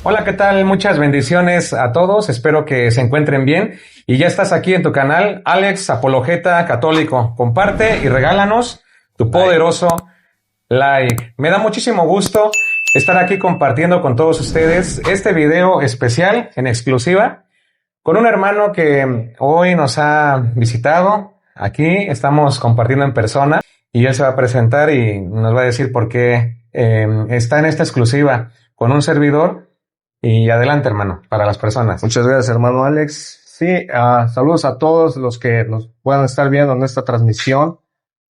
Hola, ¿qué tal? Muchas bendiciones a todos. Espero que se encuentren bien. Y ya estás aquí en tu canal, Alex Apologeta Católico. Comparte y regálanos tu poderoso like. Me da muchísimo gusto estar aquí compartiendo con todos ustedes este video especial en exclusiva con un hermano que hoy nos ha visitado. Aquí estamos compartiendo en persona y él se va a presentar y nos va a decir por qué está en esta exclusiva con un servidor. Y adelante, hermano, para las personas. Muchas gracias, hermano Alex. Sí, saludos a todos los que nos puedan estar viendo en esta transmisión.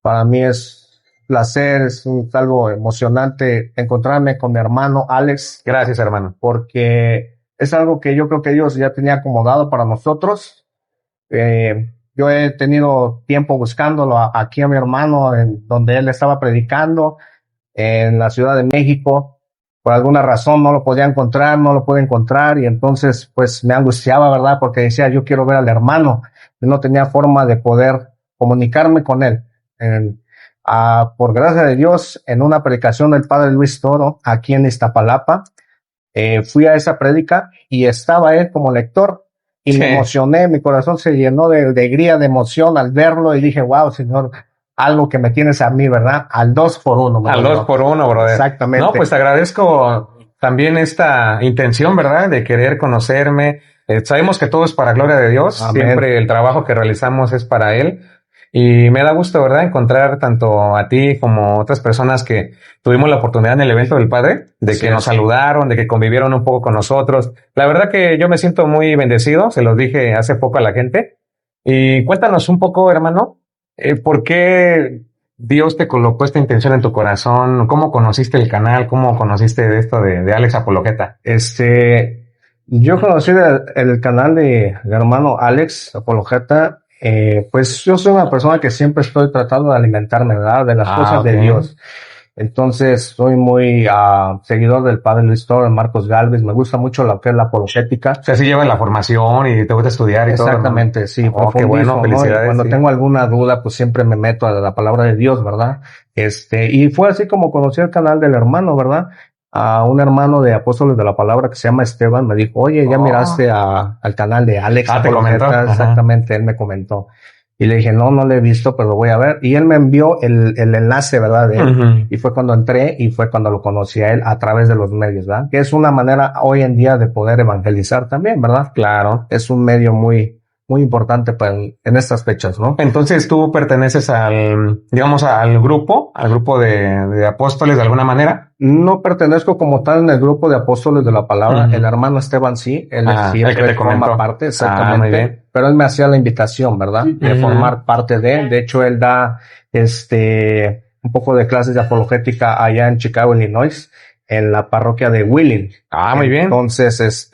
Para mí es placer, algo emocionante encontrarme con mi hermano Alex. Gracias, hermano. Porque es algo que yo creo que Dios ya tenía acomodado para nosotros. Yo he tenido tiempo buscándolo aquí a mi hermano, en donde él estaba predicando, en la Ciudad de México. Por alguna razón no lo podía encontrar, no lo pude encontrar, y entonces pues me angustiaba, ¿verdad? Porque decía, yo quiero ver al hermano. Y no tenía forma de poder comunicarme con él. Por gracia de Dios, en una predicación del Padre Luis Toro, aquí en Iztapalapa, fui a esa prédica y estaba él como lector. Y sí, me emocioné, mi corazón se llenó de alegría, de emoción al verlo, y dije, wow, Señor, algo que me tienes a mí, ¿verdad? Al 2x1. Al 2x1, brother. Exactamente. No, pues te agradezco también esta intención, ¿verdad? De querer conocerme. Sabemos que todo es para gloria de Dios. Amén. Siempre el trabajo que realizamos es para Él. Y me da gusto, ¿verdad? Encontrar tanto a ti como otras personas que tuvimos la oportunidad en el evento del Padre, de que nos saludaron, de que convivieron un poco con nosotros. La verdad que yo me siento muy bendecido, se los dije hace poco a la gente. Y cuéntanos un poco, hermano, ¿por qué Dios te colocó esta intención en tu corazón? ¿Cómo conociste el canal? ¿Cómo conociste esto de Alex Apologeta? Yo conocí el canal de hermano Alex Apologeta. Pues yo soy una persona que siempre estoy tratando de alimentarme, ¿verdad? De las cosas de Dios. Entonces, soy muy seguidor del Padre Luis Toro, Marcos Gálvez. Me gusta mucho lo que es la apologética. O sea, sí llevas la formación y te gusta estudiar y todo. Exactamente, sí. Qué bueno, felicidades. ¿No? Y cuando tengo alguna duda, pues siempre me meto a la palabra de Dios, ¿verdad? Y fue así como conocí el canal del hermano, ¿verdad? A un hermano de Apóstoles de la Palabra que se llama Esteban, me dijo, oye, ¿ya miraste al canal de Alex Apologeta? ¿Te comentó? Exactamente, él me comentó. Y le dije, no lo he visto, pero lo voy a ver. Y él me envió el enlace, ¿verdad? De él. Y fue cuando entré y fue cuando lo conocí a él a través de los medios, ¿verdad? Que es una manera hoy en día de poder evangelizar también, ¿verdad? Claro. Es un medio muy importante en estas fechas, ¿no? Entonces tú perteneces al grupo de apóstoles de alguna manera. No pertenezco como tal en el grupo de Apóstoles de la Palabra. El hermano Esteban sí, él forma parte, exactamente. Muy bien. Pero él me hacía la invitación, ¿verdad? De formar parte de él. De hecho, él da un poco de clases de apologética allá en Chicago, Illinois, en la parroquia de Wheeling. Muy bien. Entonces,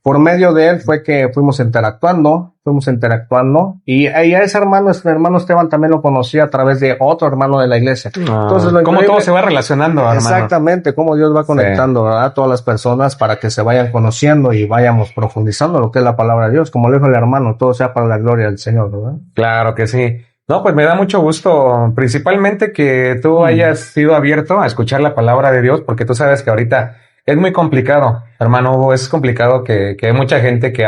por medio de él fue que fuimos interactuando, y a ese hermano Esteban también lo conocí a través de otro hermano de la iglesia. Entonces, ¿cómo todo se va relacionando, hermano? Exactamente, cómo Dios va conectando a todas las personas para que se vayan conociendo y vayamos profundizando lo que es la palabra de Dios. Como le dijo el hermano, todo sea para la gloria del Señor, ¿verdad? Claro que sí. No, pues me da mucho gusto, principalmente que tú hayas sido abierto a escuchar la palabra de Dios, porque tú sabes que ahorita es muy complicado, hermano. Es complicado que hay mucha gente que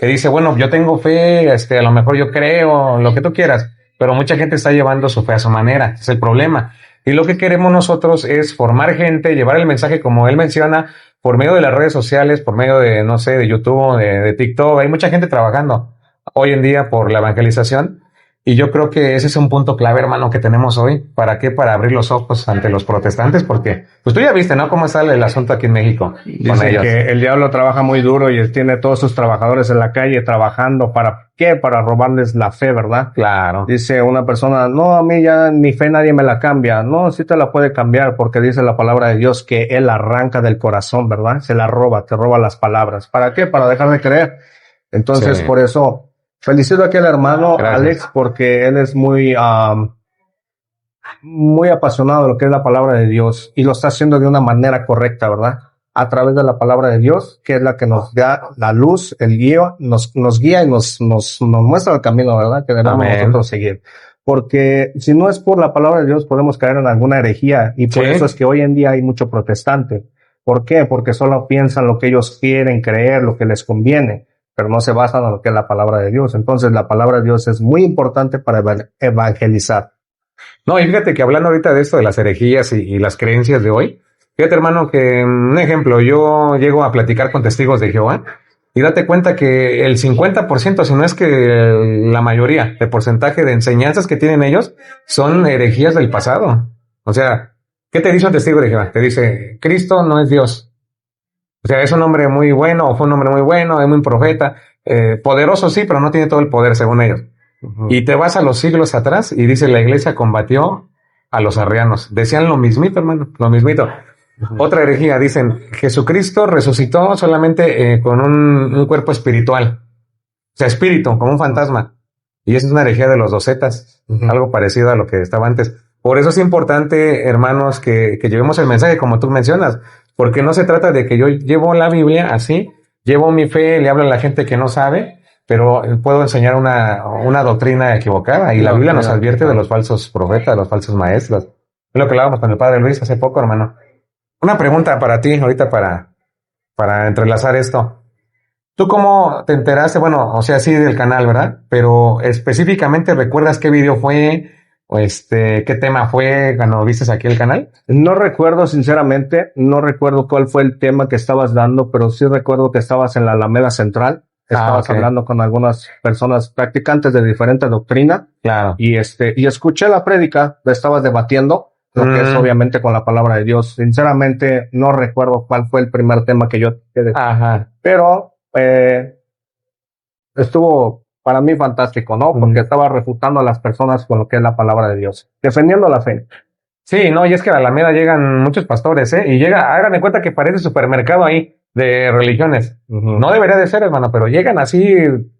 dice, bueno, yo tengo fe, a lo mejor yo creo, lo que tú quieras, pero mucha gente está llevando su fe a su manera, es el problema. Y lo que queremos nosotros es formar gente, llevar el mensaje como él menciona, por medio de las redes sociales, por medio de, no sé, de YouTube, de TikTok. Hay mucha gente trabajando hoy en día por la evangelización. Y yo creo que ese es un punto clave, hermano, que tenemos hoy. ¿Para qué? Para abrir los ojos ante los protestantes, porque pues tú ya viste, ¿no? Cómo está el asunto aquí en México con ellos. Que el diablo trabaja muy duro y él tiene todos sus trabajadores en la calle trabajando. ¿Para qué? Para robarles la fe, ¿verdad? Claro. Dice una persona, no, a mí ya mi fe nadie me la cambia. No, sí te la puede cambiar, porque dice la palabra de Dios que él arranca del corazón, ¿verdad? Se la roba, te roba las palabras. ¿Para qué? Para dejar de creer. Entonces, por eso felicito aquí al hermano Alex, porque él es muy apasionado de lo que es la palabra de Dios y lo está haciendo de una manera correcta, ¿verdad? A través de la palabra de Dios, que es la que nos da la luz, el guía, nos guía y nos muestra el camino, ¿verdad? Que debemos nosotros seguir. Porque si no es por la palabra de Dios, podemos caer en alguna herejía, y por eso es que hoy en día hay mucho protestante. ¿Por qué? Porque solo piensan lo que ellos quieren creer, lo que les conviene, pero no se basan en lo que es la palabra de Dios. Entonces, la palabra de Dios es muy importante para evangelizar. No, y fíjate que hablando ahorita de esto de las herejías y las creencias de hoy, fíjate hermano que un ejemplo, yo llego a platicar con testigos de Jehová y date cuenta que el 50%, si no es que la mayoría de porcentaje de enseñanzas que tienen ellos son herejías del pasado. O sea, ¿qué te dice un testigo de Jehová? Te dice, Cristo no es Dios. O sea, es un hombre muy bueno o fue un hombre muy bueno, es muy profeta, poderoso sí, pero no tiene todo el poder según ellos. Y te vas a los siglos atrás y dice la iglesia combatió a los arrianos. Decían lo mismito, hermano, lo mismito. Otra herejía, dicen, Jesucristo resucitó solamente con un cuerpo espiritual. O sea, espíritu, como un fantasma. Y esa es una herejía de los docetas, algo parecido a lo que estaba antes. Por eso es importante, hermanos, que llevemos el mensaje como tú mencionas, porque no se trata de que yo llevo la Biblia así, llevo mi fe, le hablo a la gente que no sabe, pero puedo enseñar una doctrina equivocada y la Biblia nos advierte de los falsos profetas, de los falsos maestros. Es lo que hablábamos con el padre Luis hace poco, hermano. Una pregunta para ti, ahorita para entrelazar esto. ¿Tú cómo te enteraste? Bueno, o sea, sí del canal, ¿verdad? Pero específicamente, ¿recuerdas qué video fue? O qué tema fue cuando viste aquí el canal? No recuerdo, sinceramente, no recuerdo cuál fue el tema que estabas dando, pero sí recuerdo que estabas en la Alameda Central. Estabas hablando con algunas personas practicantes de diferente doctrina. Claro. Y escuché la prédica, estabas debatiendo lo que es obviamente con la palabra de Dios. Sinceramente, no recuerdo cuál fue el primer tema que yo quedé. Pero, estuvo para mí fantástico, ¿no? Porque estaba refutando a las personas con lo que es la palabra de Dios, defendiendo la fe. Sí, no, y es que a la Alameda llegan muchos pastores, ¿eh? Y hagan de cuenta que parece supermercado ahí de religiones. No debería de ser, hermano, pero llegan así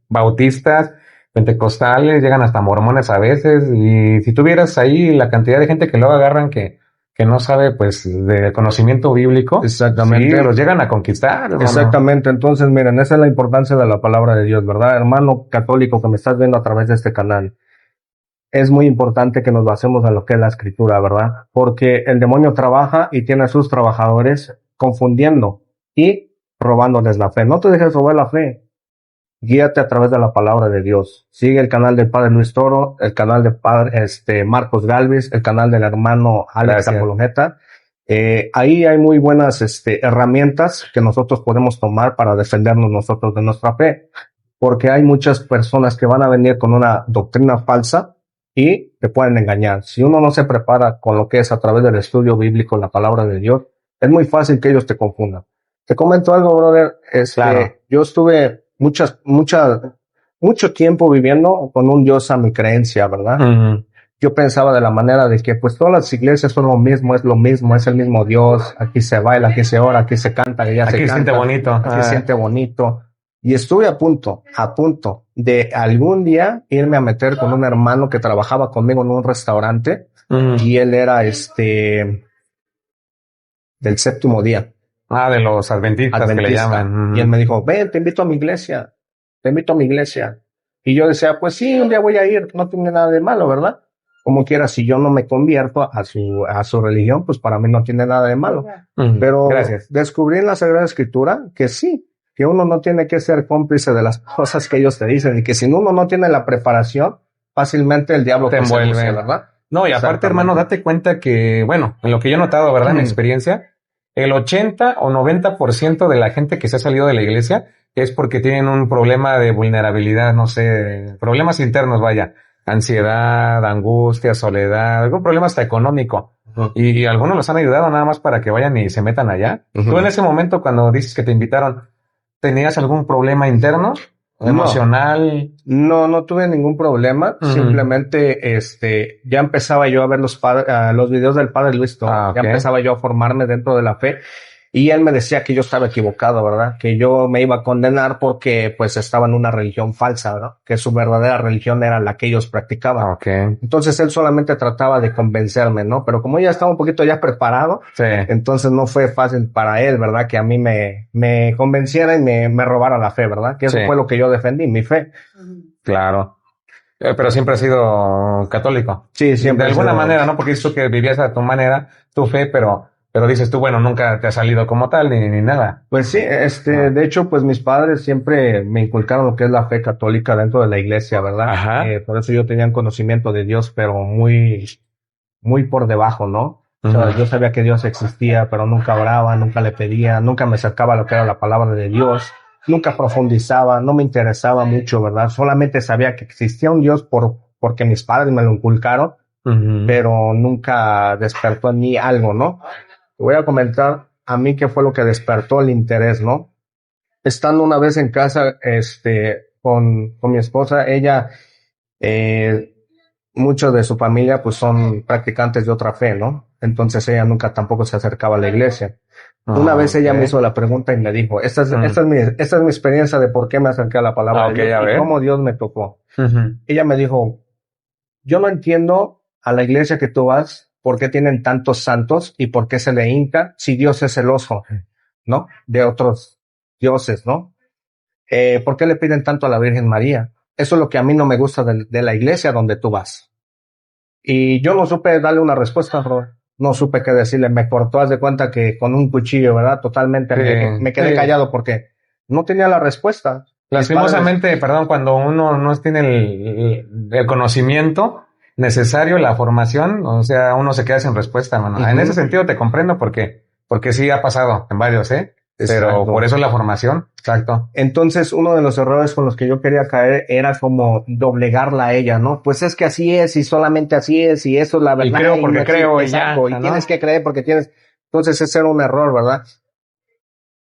bautistas, pentecostales, llegan hasta mormones a veces, y si tuvieras ahí la cantidad de gente que luego agarran que no sabe, pues, de conocimiento bíblico. Exactamente. Sí, los llegan a conquistar, hermano. Exactamente. Entonces, miren, esa es la importancia de la palabra de Dios, ¿verdad? Hermano católico que me estás viendo a través de este canal. Es muy importante que nos basemos en lo que es la escritura, ¿verdad? Porque el demonio trabaja y tiene a sus trabajadores confundiendo y robándoles la fe. No te dejes robar la fe. Guíate a través de la palabra de Dios. Sigue el canal del Padre Luis Toro, el canal del Padre Marcos Galvez, el canal del hermano Alex Apologeta. Ahí hay muy buenas herramientas que nosotros podemos tomar para defendernos nosotros de nuestra fe. Porque hay muchas personas que van a venir con una doctrina falsa y te pueden engañar. Si uno no se prepara con lo que es a través del estudio bíblico, la palabra de Dios, es muy fácil que ellos te confundan. Te comento algo, brother. Claro. Yo estuve mucho tiempo viviendo con un Dios a mi creencia, ¿verdad? Yo pensaba de la manera de que pues todas las iglesias son lo mismo, es el mismo Dios, aquí se baila, aquí se ora, aquí se canta, allá se canta. Aquí se siente bonito. Aquí se siente bonito. Y estuve a punto de algún día irme a meter con un hermano que trabajaba conmigo en un restaurante y él era del séptimo día. De los adventistas que le llaman. Y él me dijo, ven, te invito a mi iglesia. Y yo decía, pues sí, un día voy a ir, no tiene nada de malo, ¿verdad? Como quiera, si yo no me convierto a su religión, pues para mí no tiene nada de malo. Pero descubrí en la Sagrada Escritura que sí, que uno no tiene que ser cómplice de las cosas que ellos te dicen y que si uno no tiene la preparación, fácilmente el diablo te envuelve, ¿verdad? No, y aparte, hermano, date cuenta que, bueno, en lo que yo he notado, ¿verdad? En mi experiencia, el 80 o 90% de la gente que se ha salido de la iglesia es porque tienen un problema de vulnerabilidad, no sé, problemas internos, vaya, ansiedad, angustia, soledad, algún problema hasta económico. Y algunos los han ayudado nada más para que vayan y se metan allá. Tú en ese momento, cuando dices que te invitaron, ¿tenías algún problema interno? ¿Emocional? No tuve ningún problema. Simplemente, ya empezaba yo a ver los videos del Padre Luis Toro. Ya empezaba yo a formarme dentro de la fe. Y él me decía que yo estaba equivocado, ¿verdad? Que yo me iba a condenar porque, pues, estaba en una religión falsa, ¿no? Que su verdadera religión era la que ellos practicaban. Entonces, él solamente trataba de convencerme, ¿no? Pero como ya estaba un poquito ya preparado, entonces no fue fácil para él, ¿verdad? Que a mí me convenciera y me robara la fe, ¿verdad? Que eso fue lo que yo defendí, mi fe. Claro. Pero siempre has sido católico. Sí, siempre. De alguna manera, ¿no? Porque dices tú que vivías a tu manera, tu fe, pero Pero dices tú, bueno, nunca te ha salido como tal ni nada. Pues sí, de hecho, pues mis padres siempre me inculcaron lo que es la fe católica dentro de la iglesia, ¿verdad? Ajá. Por eso yo tenía un conocimiento de Dios, pero muy por debajo, ¿no? O sea, yo sabía que Dios existía, pero nunca oraba, nunca le pedía, nunca me acercaba a lo que era la palabra de Dios, nunca profundizaba, no me interesaba mucho, ¿verdad? Solamente sabía que existía un Dios porque mis padres me lo inculcaron, pero nunca despertó en mí algo, ¿no? Te voy a comentar a mí qué fue lo que despertó el interés, ¿no? Estando una vez en casa, con mi esposa, ella, muchos de su familia, pues son practicantes de otra fe, ¿no? Entonces ella nunca tampoco se acercaba a la iglesia. Una vez ella me hizo la pregunta y me dijo, esta es mi experiencia de por qué me acerqué a la palabra de Dios y cómo Dios me tocó. Ella me dijo, yo no entiendo a la iglesia que tú vas, por qué tienen tantos santos y por qué se le hinca si Dios es celoso, ¿no? De otros dioses, ¿no? ¿Por qué le piden tanto a la Virgen María? Eso es lo que a mí no me gusta de la iglesia donde tú vas. Y yo no supe darle una respuesta, Robert. No supe qué decirle. Me cortó, haz de cuenta que con un cuchillo, ¿verdad? Totalmente. Me quedé callado porque no tenía la respuesta. Lastimosamente, perdón, cuando uno no tiene el conocimiento necesario, la formación, o sea, uno se queda sin respuesta, hermano. En ese sentido te comprendo porque sí ha pasado en varios, ¿eh? Exacto. Pero por eso la formación, exacto. Entonces, uno de los errores con los que yo quería caer era como doblegarla a ella, ¿no? Pues es que así es y solamente así es y eso es la verdad. Y creo porque creo, exacto, y ya, y tienes que creer porque tienes. Entonces, ese era un error, ¿verdad?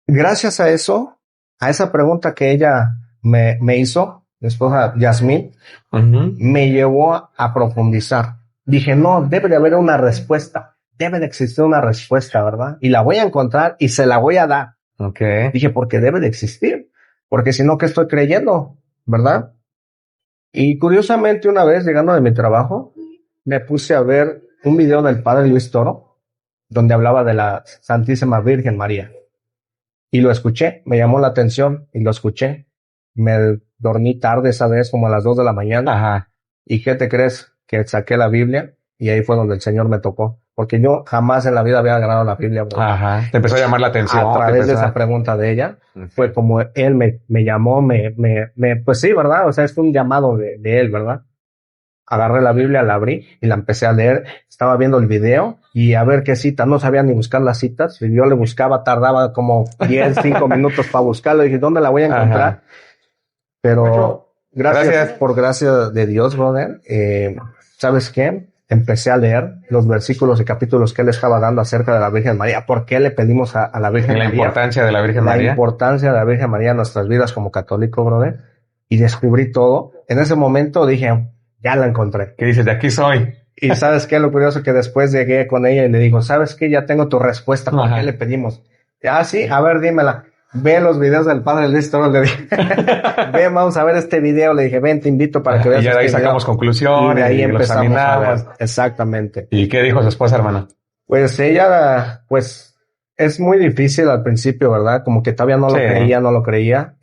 Gracias a eso, a esa pregunta que ella me hizo, mi esposa Yasmín, me llevó a profundizar. Dije, no, debe de haber una respuesta. Debe de existir una respuesta, ¿verdad? Y la voy a encontrar y se la voy a dar. Okay. Dije, porque debe de existir. Porque si no, ¿qué estoy creyendo? ¿Verdad? Y curiosamente, una vez llegando de mi trabajo, me puse a ver un video del padre Luis Toro, donde hablaba de la Santísima Virgen María. Y lo escuché, me llamó la atención y lo escuché. Me dormí tarde esa vez, como a las 2 de la mañana. Ajá. ¿Y qué te crees? Que saqué la Biblia y ahí fue donde el Señor me tocó. Porque yo jamás en la vida había agarrado la Biblia. Bro. Ajá. Te empezó a llamar la atención. A través de esa pregunta de ella, fue como él me llamó, pues sí, ¿verdad? O sea, es un llamado de él, ¿verdad? Agarré la Biblia, la abrí y la empecé a leer. Estaba viendo el video y a ver qué citas. No sabía ni buscar las citas. Y yo le buscaba, tardaba como 10, 5 minutos para buscarlo. Y dije, ¿dónde la voy a encontrar? Ajá. Pero gracias por gracia de Dios, brother. ¿Sabes qué? Empecé a leer los versículos y capítulos que él estaba dando acerca de la Virgen María. ¿Por qué le pedimos a la Virgen María? La importancia de la Virgen María. La importancia de la Virgen María en nuestras vidas como católico, brother. Y descubrí todo. En ese momento dije, ya la encontré. ¿Qué dices? De aquí soy. Y ¿sabes qué? Lo curioso que después llegué con ella y le digo, ¿sabes qué? Ya tengo tu respuesta. ¿Por qué le pedimos? Ah, sí, a ver, dímela. Ve los videos del padre Luis Toro, le dije. Ven, vamos a ver este video. Le dije, ven, te invito para que veas. Y ya de ahí sacamos conclusiones. Y de ahí empezamos a ver. Exactamente. ¿Y qué dijo su esposa, hermano? Pues ella, pues, es muy difícil al principio, ¿verdad? Como que todavía no lo creía.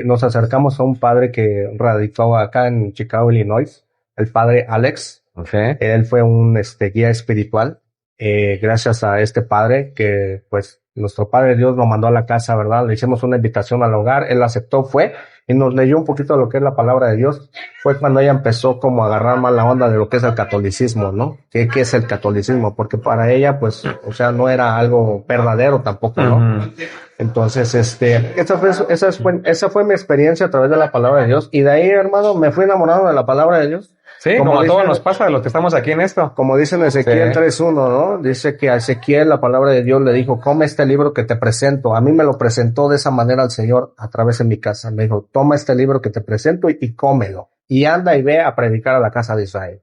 Nos acercamos a un padre que radicó acá en Chicago, Illinois. El padre Alex. Okay. Él fue un guía espiritual. Gracias a este padre que, pues, nuestro Padre Dios lo mandó a la casa, ¿verdad? Le hicimos una invitación al hogar, él aceptó, fue, y nos leyó un poquito de lo que es la palabra de Dios. Fue cuando ella empezó como a agarrar más la onda de lo que es el catolicismo, ¿no? ¿Qué es el catolicismo? Porque para ella, pues, o sea, no era algo verdadero tampoco, ¿no? Entonces, esa fue mi experiencia a través de la palabra de Dios. Y de ahí, hermano, me fui enamorado de la palabra de Dios. Sí, como a todos nos pasa de los que estamos aquí en esto. Como dice en Ezequiel 3:1, ¿no? Dice que a Ezequiel la palabra de Dios le dijo, come este libro que te presento. A mí me lo presentó de esa manera el Señor a través de mi casa. Me dijo, toma este libro que te presento y cómelo. Y anda y ve a predicar a la casa de Israel.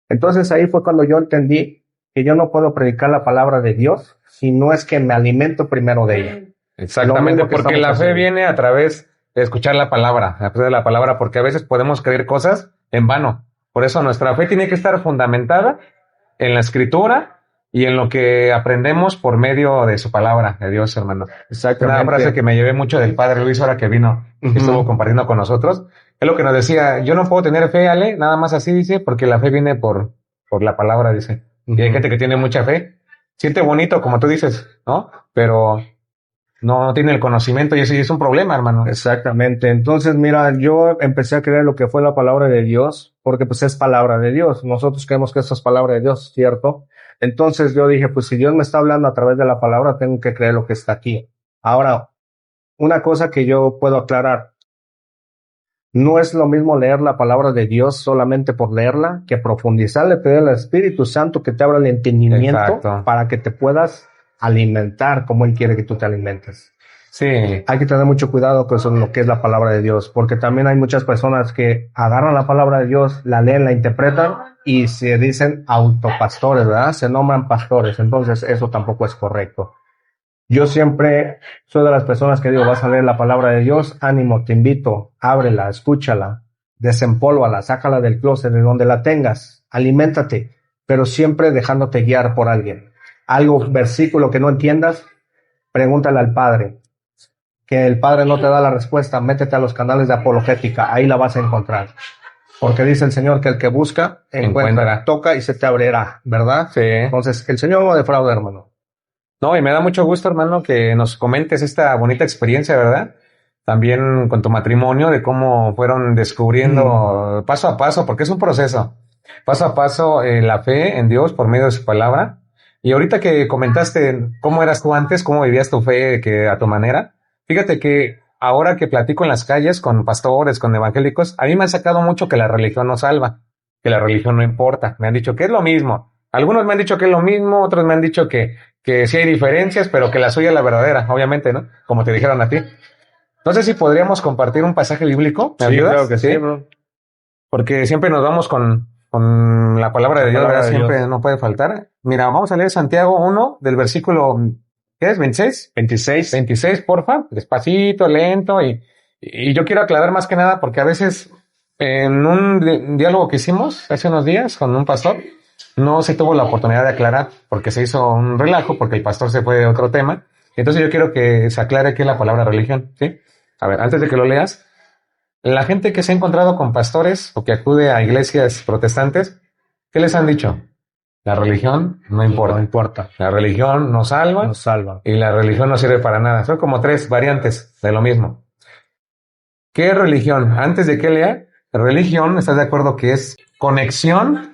Entonces ahí fue cuando yo entendí que yo no puedo predicar la palabra de Dios si no es que me alimento primero de ella. Exactamente, porque la fe viene a través de escuchar la palabra, a través de la palabra, porque a veces podemos creer cosas en vano. Por eso nuestra fe tiene que estar fundamentada en la Escritura y en lo que aprendemos por medio de su palabra, de Dios, hermano. Exactamente. Una frase que me llevé mucho del Padre Luis ahora que vino, que estuvo compartiendo con nosotros, es lo que nos decía, yo no puedo tener fe, Ale, nada más así dice, porque la fe viene por la palabra, dice. Y hay gente que tiene mucha fe, siente bonito, como tú dices, ¿no? Pero no tiene el conocimiento y eso es un problema, hermano. Exactamente. Entonces, mira, yo empecé a creer lo que fue la palabra de Dios, porque pues es palabra de Dios. Nosotros creemos que eso es palabra de Dios, ¿cierto? Entonces yo dije, pues si Dios me está hablando a través de la palabra, tengo que creer lo que está aquí. Ahora, una cosa que yo puedo aclarar, no es lo mismo leer la palabra de Dios solamente por leerla, que profundizarle, pedir al Espíritu Santo que te abra el entendimiento Exacto. para que te puedas alimentar como Él quiere que tú te alimentes. Sí, Hay que tener mucho cuidado con lo que es la palabra de Dios, porque también hay muchas personas que agarran la palabra de Dios, la leen, la interpretan y se dicen autopastores, ¿verdad? Se nombran pastores, entonces eso tampoco es correcto. Yo siempre soy de las personas que digo, vas a leer la palabra de Dios, ánimo, te invito, ábrela, escúchala, desempólvala, sácala del closet de donde la tengas, aliméntate, pero siempre dejándote guiar por alguien. Algo, versículo que no entiendas, pregúntale al Padre. Que el Padre no te da la respuesta, métete a los canales de apologética, ahí la vas a encontrar. Porque dice el Señor que el que busca, encuentra, toca y se te abrirá, ¿verdad? sí. Entonces, el Señor no defrauda, hermano. No, y me da mucho gusto, hermano, que nos comentes esta bonita experiencia, ¿verdad? También con tu matrimonio, de cómo fueron descubriendo paso a paso, porque es un proceso, paso a paso, la fe en Dios por medio de su palabra. Y ahorita que comentaste cómo eras tú antes, cómo vivías tu fe que a tu manera, fíjate que ahora que platico en las calles con pastores, con evangélicos, a mí me han sacado mucho que la religión no salva, que la religión no importa. Me han dicho que es lo mismo. Algunos me han dicho que es lo mismo, otros me han dicho que sí hay diferencias, pero que la suya es la verdadera, obviamente, ¿no? Como te dijeron a ti. No sé si podríamos compartir un pasaje bíblico. ¿Me ayudas? Claro que sí, bro. Porque siempre nos vamos con la palabra de Dios, palabra ¿verdad? de Siempre Dios. no puede faltar. Mira, vamos a leer Santiago 1 del versículo, ¿qué es? 26. 26. 26, porfa. Despacito, lento. Y yo quiero aclarar más que nada porque a veces en un diálogo que hicimos hace unos días con un pastor, no se tuvo la oportunidad de aclarar porque se hizo un relajo, porque el pastor se fue de otro tema. Entonces yo quiero que se aclare qué es la palabra religión, ¿sí? A ver, antes de que lo leas, la gente que se ha encontrado con pastores o que acude a iglesias protestantes, ¿qué les han dicho? La religión no importa. No importa. La religión no salva Nos salva. y la religión no sirve para nada. Son como tres variantes de lo mismo. ¿Qué es religión? Antes de que lea, religión, ¿estás de acuerdo que es conexión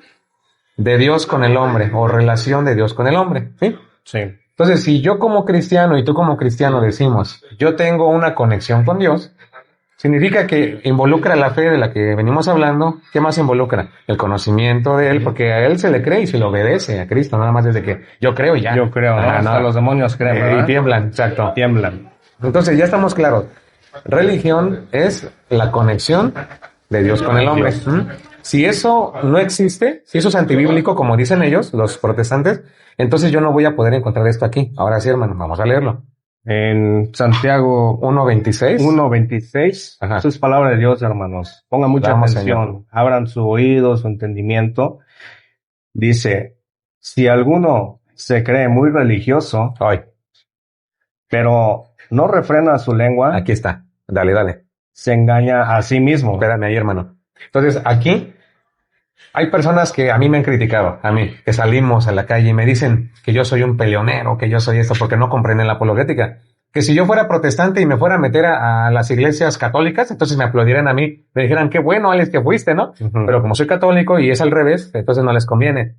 de Dios con el hombre o relación de Dios con el hombre? ¿Sí? Sí. Entonces, si yo como cristiano y tú como cristiano decimos, yo tengo una conexión con Dios, significa que involucra la fe de la que venimos hablando. ¿Qué más involucra? El conocimiento de Él, porque a Él se le cree y se le obedece a Cristo, nada más desde que yo creo y ya. Yo creo, ¿no? Ajá, Hasta los demonios creen, ¿verdad? Y tiemblan, exacto. Tiemblan. Entonces ya estamos claros. Religión es la conexión de Dios con el hombre. Si eso no existe, si eso es antibíblico, como dicen ellos, los protestantes, entonces yo no voy a poder encontrar esto aquí. Ahora sí, hermano, vamos a leerlo. En Santiago 1:26. 1:26, Ajá. eso es palabra de Dios, hermanos. Pongan mucha Vamos, atención, Señor. abran su oído, su entendimiento. Dice, si alguno se cree muy religioso, Hoy, pero no refrena su lengua, aquí está. Dale, dale. se engaña a sí mismo. Espérame ahí, hermano. Entonces, aquí hay personas que a mí me han criticado, a mí, que salimos a la calle y me dicen que yo soy un peleonero, que yo soy esto, porque no comprenden la apologética. Que si yo fuera protestante y me fuera a meter a las iglesias católicas, entonces me aplaudirían a mí, me dijeran, qué bueno, Alex, que fuiste, ¿no? Ujú. Pero como soy católico y es al revés, entonces no les conviene.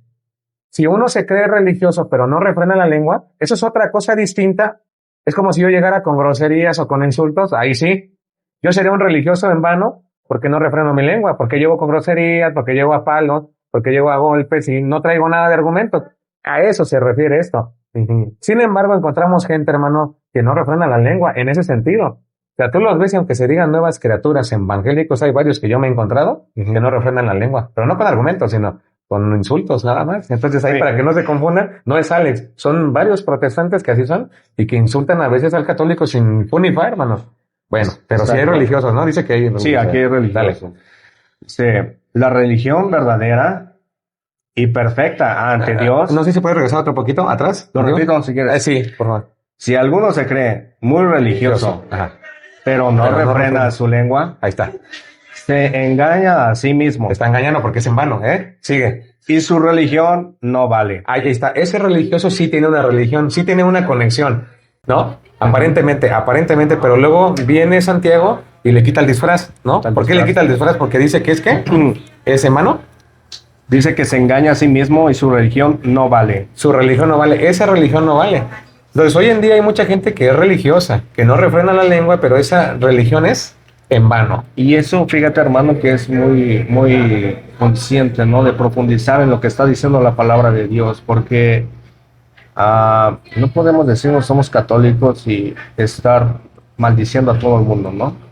Si uno se cree religioso pero no refrena la lengua, eso es otra cosa distinta. Es como si yo llegara con groserías o con insultos, ahí sí. Yo sería un religioso en vano porque no refreno mi lengua, porque llego con groserías, porque llego a palos, porque llego a golpes y no traigo nada de argumentos. A eso se refiere esto. Sin embargo, encontramos gente, hermano, que no refrena la lengua en ese sentido. O sea, tú los ves y aunque se digan nuevas criaturas evangélicos, hay varios que yo me he encontrado que no refrenan la lengua, pero no con argumentos, sino con insultos nada más. Entonces ahí, Sí. para que no se confundan, no es Alex, son varios protestantes que así son y que insultan a veces al católico sin punifar, hermano. Bueno, pero si hay Exacto. religiosos, ¿no? Dice que hay religiosos. Sí, aquí hay Dale. religioso. Dice, la religión verdadera y perfecta ante Dios. No sé si puedes regresar otro poquito atrás. Lo repito si quieres. Sí, por favor. Si alguno se cree muy religioso, Ajá. pero no Pero no refrena refrena. su lengua, Ahí está. Se engaña a sí mismo. Te está engañando porque es en vano, ¿eh? Sigue. Y su religión no vale. Ahí está. Ese religioso sí tiene una religión, sí tiene una conexión, ¿no? Aparentemente, pero luego viene Santiago y le quita el disfraz, ¿no? ¿Por qué le quita el disfraz? Porque dice que es ¿qué? ¿Es en vano? Dice que se engaña a sí mismo y su religión no vale. Su religión no vale, esa religión no vale. Entonces, hoy en día hay mucha gente que es religiosa, que no refrena la lengua, pero esa religión es en vano. Y eso, fíjate, hermano, que es muy consciente, ¿no? De profundizar en lo que está diciendo la palabra de Dios, porque no podemos decirnos somos católicos y estar maldiciendo a todo el mundo, ¿no?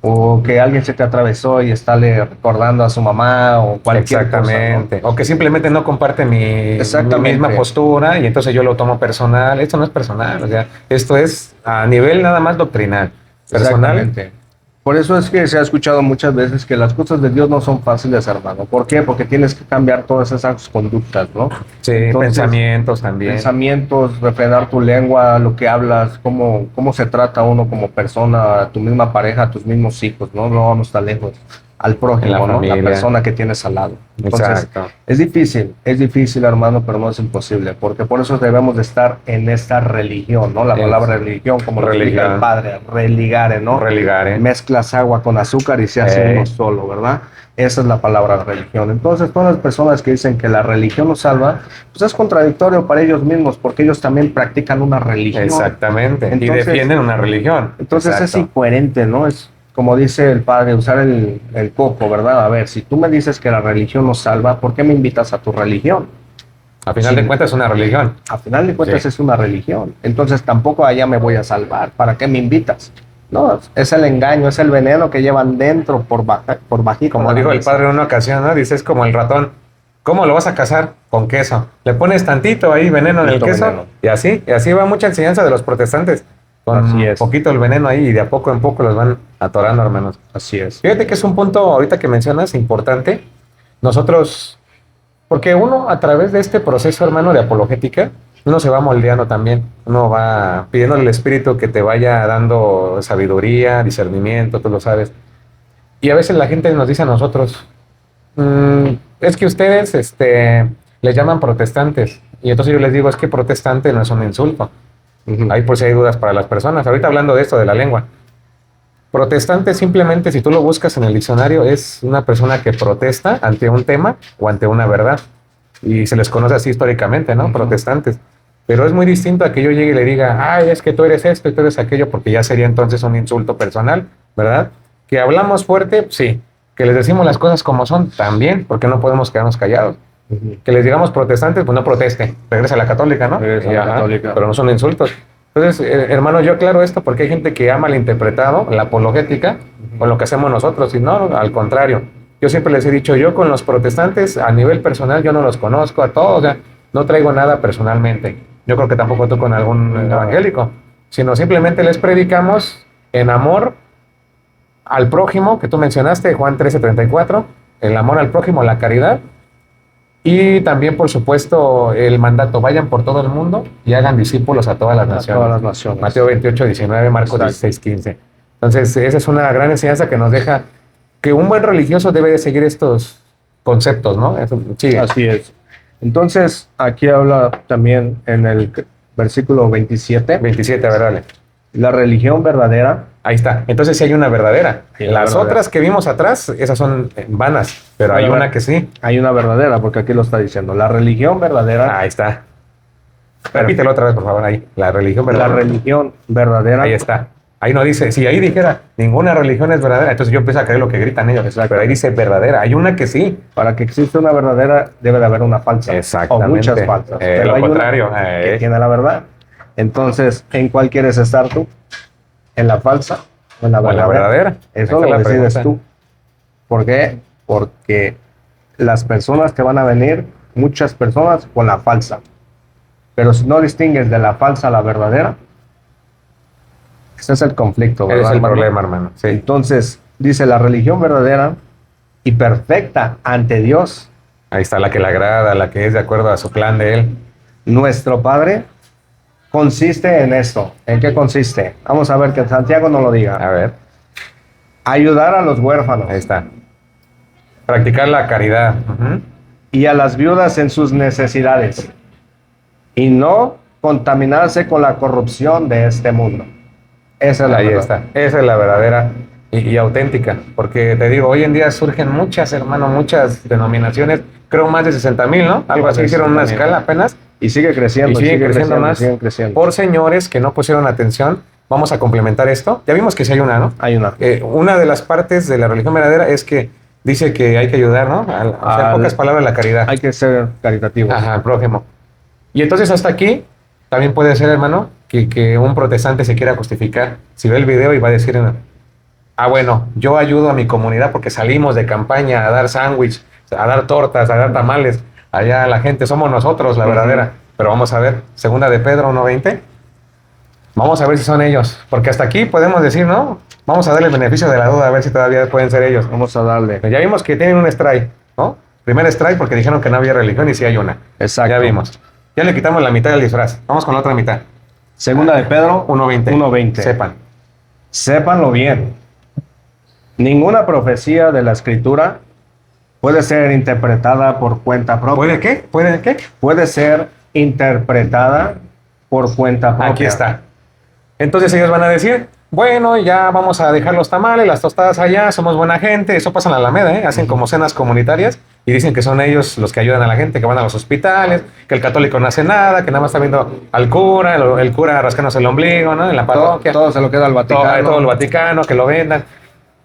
O que alguien se te atravesó y estarle recordando a su mamá o cualquier Exactamente. cosa, ¿no? O que simplemente no comparte mi misma postura y entonces yo lo tomo personal. Esto no es personal, o sea, esto es a nivel nada más doctrinal. Personal. Exactamente. Por eso es que se ha escuchado muchas veces que las cosas de Dios no son fáciles, hermano. ¿Por qué? Porque tienes que cambiar todas esas conductas, ¿no? Sí, Entonces, pensamientos también. Pensamientos, refrenar tu lengua, lo que hablas, cómo se trata uno como persona, a tu misma pareja, a tus mismos hijos, ¿no? No vamos tan lejos. Al prójimo, ¿no? La persona que tienes al lado. Entonces, exacto. Es difícil, hermano, pero no es imposible, porque por eso debemos de estar en esta religión, ¿no? La palabra religión, como lo dice el Padre, religare, ¿no? Religare. Mezclas agua con azúcar y se hace uno solo, ¿verdad? Esa es la palabra religión. Entonces, todas las personas que dicen que la religión nos salva, pues es contradictorio para ellos mismos, porque ellos también practican una religión. Exactamente. Entonces, y defienden una religión. Entonces es incoherente, ¿no? Es como dice el Padre, usar el coco, ¿verdad? A ver, si tú me dices que la religión nos salva, ¿por qué me invitas a tu religión? A final de cuentas es una religión. A final de cuentas es una religión. Entonces tampoco allá me voy a salvar. ¿Para qué me invitas? No, es el engaño, es el veneno que llevan dentro por bajito. Como dijo el Padre en una ocasión, ¿no? Dice, es como el ratón. ¿Cómo lo vas a cazar? Con queso. Le pones tantito ahí veneno en el queso veneno. Y así va mucha enseñanza de los protestantes. Con poquito el veneno ahí y de a poco en poco los van atorando, hermanos. Así es. Fíjate que es un punto ahorita que mencionas importante. Nosotros, porque uno a través de este proceso, hermano, de apologética, uno se va moldeando también. Uno va pidiendo al Espíritu que te vaya dando sabiduría, discernimiento, tú lo sabes. Y a veces la gente nos dice a nosotros, es que ustedes les llaman protestantes. Y entonces yo les digo, es que protestante no es un insulto. Ahí por si hay dudas para las personas. Ahorita hablando de esto de la lengua. Protestante simplemente, si tú lo buscas en el diccionario, es una persona que protesta ante un tema o ante una verdad. Y se les conoce así históricamente, ¿no? Protestantes. Pero es muy distinto a que yo llegue y le diga, ay, es que tú eres esto y tú eres aquello, porque ya sería entonces un insulto personal, ¿verdad? Que hablamos fuerte, sí. Que les decimos las cosas como son, también, porque no podemos quedarnos callados. Que les digamos protestantes, pues no proteste, regresa a la católica, ¿no? Regresa a la católica. Pero no son insultos. Entonces, hermano, yo aclaro esto porque hay gente que ha malinterpretado la apologética con lo que hacemos nosotros, y no, al contrario. Yo siempre les he dicho, yo con los protestantes, a nivel personal, yo no los conozco a todos, o sea, no traigo nada personalmente. Yo creo que tampoco tú con algún evangélico, sino simplemente les predicamos en amor al prójimo, que tú mencionaste, Juan 13:34, el amor al prójimo, la caridad. Y también, por supuesto, el mandato, vayan por todo el mundo y hagan discípulos a todas las naciones. Mateo 28:19, Marcos 16:15. Entonces, esa es una gran enseñanza que nos deja que un buen religioso debe de seguir estos conceptos, ¿no? Sí. Así es. Entonces, aquí habla también en el versículo 27. 27, a ver, dale. La religión verdadera. Ahí está. Entonces sí hay una verdadera. Las otras que vimos atrás, esas son vanas, pero hay una que sí. Hay una verdadera, porque aquí lo está diciendo. La religión verdadera. Ahí está. Repítelo otra vez, por favor, ahí. La religión verdadera. La religión verdadera. Ahí está. Ahí no dice, si ahí dijera, ninguna religión es verdadera, entonces yo empiezo a creer lo que gritan ellos. Exacto. Pero ahí dice verdadera. Hay una que sí. Para que exista una verdadera, debe de haber una falsa. Exactamente. O muchas falsas. Pero lo hay contrario. Una que tiene la verdad. Entonces, ¿en cuál quieres estar tú? ¿En la falsa o en la verdadera? Eso lo decides tú. ¿Por qué? Porque las personas que van a venir, muchas personas con la falsa. Pero si no distingues de la falsa a la verdadera, ese es el conflicto, ¿verdad? Ese es el problema, hermano. Sí. Entonces, dice la religión verdadera y perfecta ante Dios. Ahí está la que le agrada, la que es de acuerdo a su plan de Él. Nuestro Padre consiste en esto. ¿En qué consiste? Vamos a ver que Santiago nos lo diga. A ver. ayudar a los huérfanos Ahí está. Practicar la caridad. Ujú. y a las viudas en sus necesidades, y no contaminarse con la corrupción de este mundo. Esa es la Ahí verdad. está. Esa es la verdadera y auténtica. Porque te digo, hoy en día surgen muchas, hermano, muchas denominaciones. Creo más de 60,000, ¿no? Algo así, hicieron una 60,000. escala apenas. Y sigue creciendo, Y sigue creciendo más siguen creciendo. por señores que no pusieron atención. Vamos a complementar esto. Ya vimos que sí hay una, ¿no? Hay una. Una de las partes de la religión verdadera es que dice que hay que ayudar, ¿no? A hacer pocas palabras la caridad. Hay que ser caritativos. Ajá, al prójimo. Y entonces hasta aquí también puede ser, hermano, que un protestante se quiera justificar. Si ve el video y va a decir, bueno, yo ayudo a mi comunidad porque salimos de campaña a dar sándwich, a dar tortas, a dar tamales. Allá la gente somos nosotros, la verdadera. Pero vamos a ver, segunda de Pedro 1:20. Vamos a ver si son ellos. Porque hasta aquí podemos decir, ¿no? Vamos a darle el beneficio de la duda, a ver si todavía pueden ser ellos. Vamos a darle. Ya vimos que tienen un strike, ¿no? Primer strike porque dijeron que no había religión y sí hay una. Exacto. Ya vimos. Ya le quitamos la mitad del disfraz. Vamos con la otra mitad. Segunda de Pedro 1:20. 1:20. Sepan. Sépanlo bien. Ninguna profecía de la Escritura puede ser interpretada por cuenta propia. ¿Puede qué? ¿Puede qué? Puede ser interpretada por cuenta propia. Aquí está. Entonces ellos van a decir, bueno, ya vamos a dejar los tamales, las tostadas allá, somos buena gente. Eso pasa en la Alameda, ¿eh? Hacen como cenas comunitarias y dicen que son ellos los que ayudan a la gente, que van a los hospitales, que el católico no hace nada, que nada más está viendo al cura, el cura rascándose el ombligo, ¿no? En la parroquia. Todo se lo queda al Vaticano. Todo el Vaticano, que lo vendan.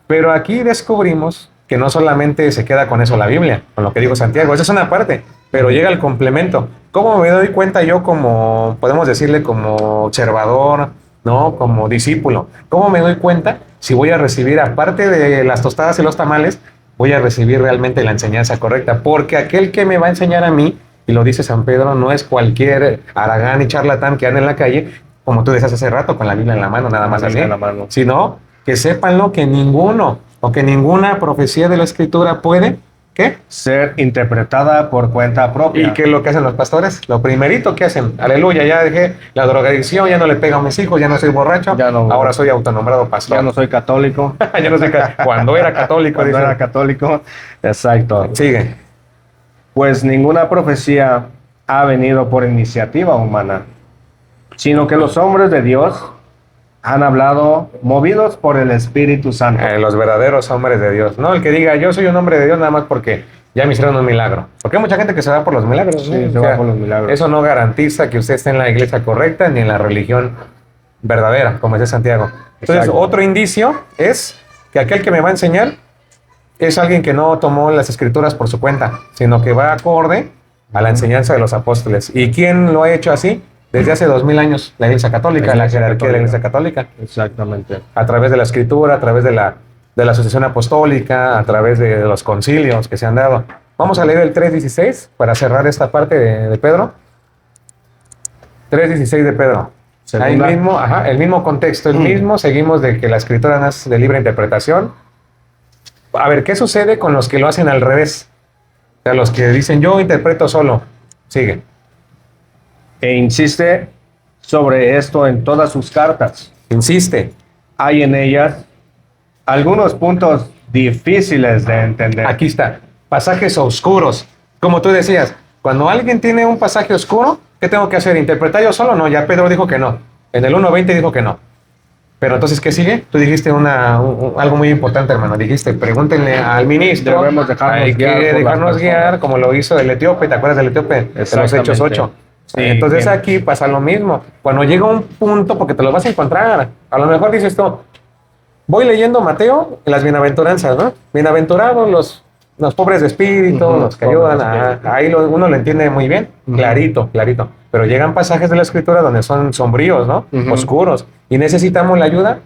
Pero aquí descubrimos que no solamente se queda con eso la Biblia, con lo que dijo Santiago, esa es una parte, pero llega el complemento. ¿Cómo me doy cuenta yo como, podemos decirle, como observador, ¿no? Como discípulo? ¿Cómo me doy cuenta si voy a recibir, aparte de las tostadas y los tamales, voy a recibir realmente la enseñanza correcta? Porque aquel que me va a enseñar a mí, y lo dice San Pedro, no es cualquier haragán y charlatán que anda en la calle, como tú decías hace rato, con la Biblia en la mano, nada más así, en la mano. sino que sépanlo que ninguno o que ninguna profecía de la Escritura puede, ¿qué? Ser interpretada por cuenta propia. ¿Y qué es lo que hacen los pastores? Lo primerito que hacen, aleluya, ya dejé la drogadicción, ya no le pego a mis hijos, ya no soy borracho, Ya no- ahora soy autonombrado pastor. Ya no soy católico. Ya no soy cuando era católico, Cuando dice. era católico. Exacto. Sigue. Pues ninguna profecía ha venido por iniciativa humana, sino que los hombres de Dios han hablado movidos por el Espíritu Santo. Los verdaderos hombres de Dios. No el que diga, yo soy un hombre de Dios nada más porque ya me hicieron un milagro. Porque hay mucha gente que se va por los milagros. Sí, ¿no? se va por los milagros. Eso no garantiza que usted esté en la iglesia correcta ni en la religión verdadera, como dice Santiago. Entonces, Exacto. otro indicio es que aquel que me va a enseñar es alguien que no tomó las escrituras por su cuenta, sino que va acorde a la enseñanza de los apóstoles. ¿Y quién lo ha hecho así? Desde hace 2000 años, la Iglesia Católica, la jerarquía de la Iglesia Católica. Exactamente. A través de la escritura, a través de la asociación apostólica, a través de los concilios que se han dado. Vamos a leer el 3:16 para cerrar esta parte de Pedro. 3:16 de Pedro. Ahí Segunda. mismo, el mismo contexto, el mismo, seguimos de que la escritura no es de libre interpretación. A ver, ¿qué sucede con los que lo hacen al revés? O sea, los que dicen, yo interpreto solo. Sigue. E insiste sobre esto en todas sus cartas. Insiste. Hay en ellas algunos puntos difíciles de entender. Aquí está. Pasajes oscuros. Como tú decías, cuando alguien tiene un pasaje oscuro, ¿qué tengo que hacer? ¿Interpretar yo solo? No, ya Pedro dijo que no. En el 1:20 dijo que no. Pero entonces, ¿qué sigue? Tú dijiste algo muy importante, hermano. Dijiste, pregúntenle al ministro. Debemos dejarnos hay guiar que por las dejarnos guiar, personas. como lo hizo el etíope. ¿Te acuerdas del etíope? De los Exactamente. Hechos 8. Sí, Entonces bien. aquí pasa lo mismo. Cuando llega un punto, porque te lo vas a encontrar, a lo mejor dices tú, voy leyendo Mateo, las bienaventuranzas, ¿no? Bienaventurados los pobres de espíritu, Ujú, los que pobres ayudan. de espíritu. Ahí uno lo entiende muy bien, clarito, clarito. Pero llegan pasajes de la escritura donde son sombríos, ¿no? Ujú. Oscuros. Y necesitamos la ayuda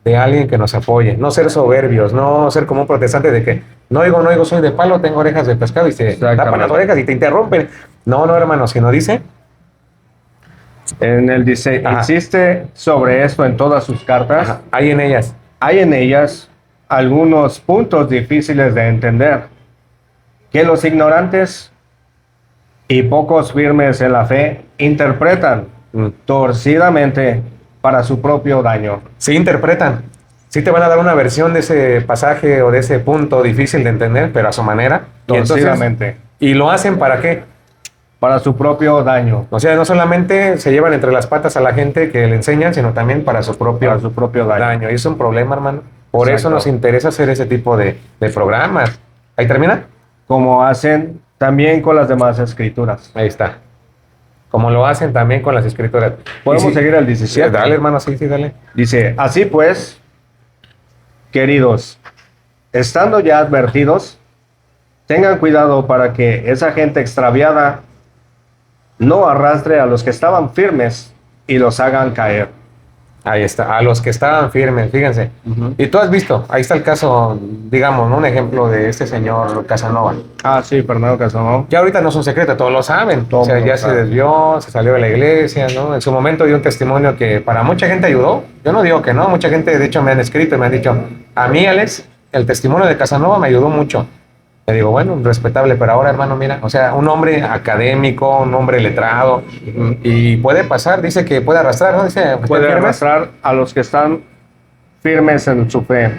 de alguien que nos apoye. No ser soberbios, no ser como un protestante de que no oigo, soy de palo, tengo orejas de pescado y se Exactamente. tapan las orejas y te interrumpen. No, hermano, sino dice, En el dice, Ajá. insiste sobre esto en todas sus cartas. hay en ellas. Hay en ellas algunos puntos difíciles de entender que los ignorantes y pocos firmes en la fe interpretan torcidamente para su propio daño. Sí interpretan, sí te van a dar una versión de ese pasaje o de ese punto difícil de entender, pero a su manera. Y entonces, Torcidamente. ¿y lo hacen para qué? Para su propio daño. O sea, no solamente se llevan entre las patas a la gente que le enseñan, sino también para su Para su propio daño. daño. Y es un problema, hermano. Por eso Exacto. nos interesa hacer ese tipo de programas. ¿Ahí termina? Como hacen también con las demás escrituras. Ahí está. Como lo hacen también con las escrituras. Podemos Y si- seguir al 17. Dale, hermano, sí, sí, dale. Dice, así pues, queridos, estando ya advertidos, tengan cuidado para que esa gente extraviada no arrastre a los que estaban firmes y los hagan caer. Ahí está, a los que estaban firmes, fíjense. Ujú. Y tú has visto, ahí está el caso, digamos, ¿no? Un ejemplo de este señor Casanova. Ah, sí, Fernando Casanova. Ya ahorita no es un secreto, todos lo saben. Todos O sea, lo ya se saben. desvió, se salió de la iglesia, ¿no? En su momento dio un testimonio que para mucha gente ayudó. Yo no digo que no, mucha gente de hecho me han escrito y me han dicho, a mí, Alex, el testimonio de Casanova me ayudó mucho. Le digo, bueno, respetable, pero ahora, hermano, mira, o sea, un hombre académico, un hombre letrado, y puede pasar, dice que puede arrastrar, ¿no? Dice, Puede ¿firmes? arrastrar a los que están firmes en su fe.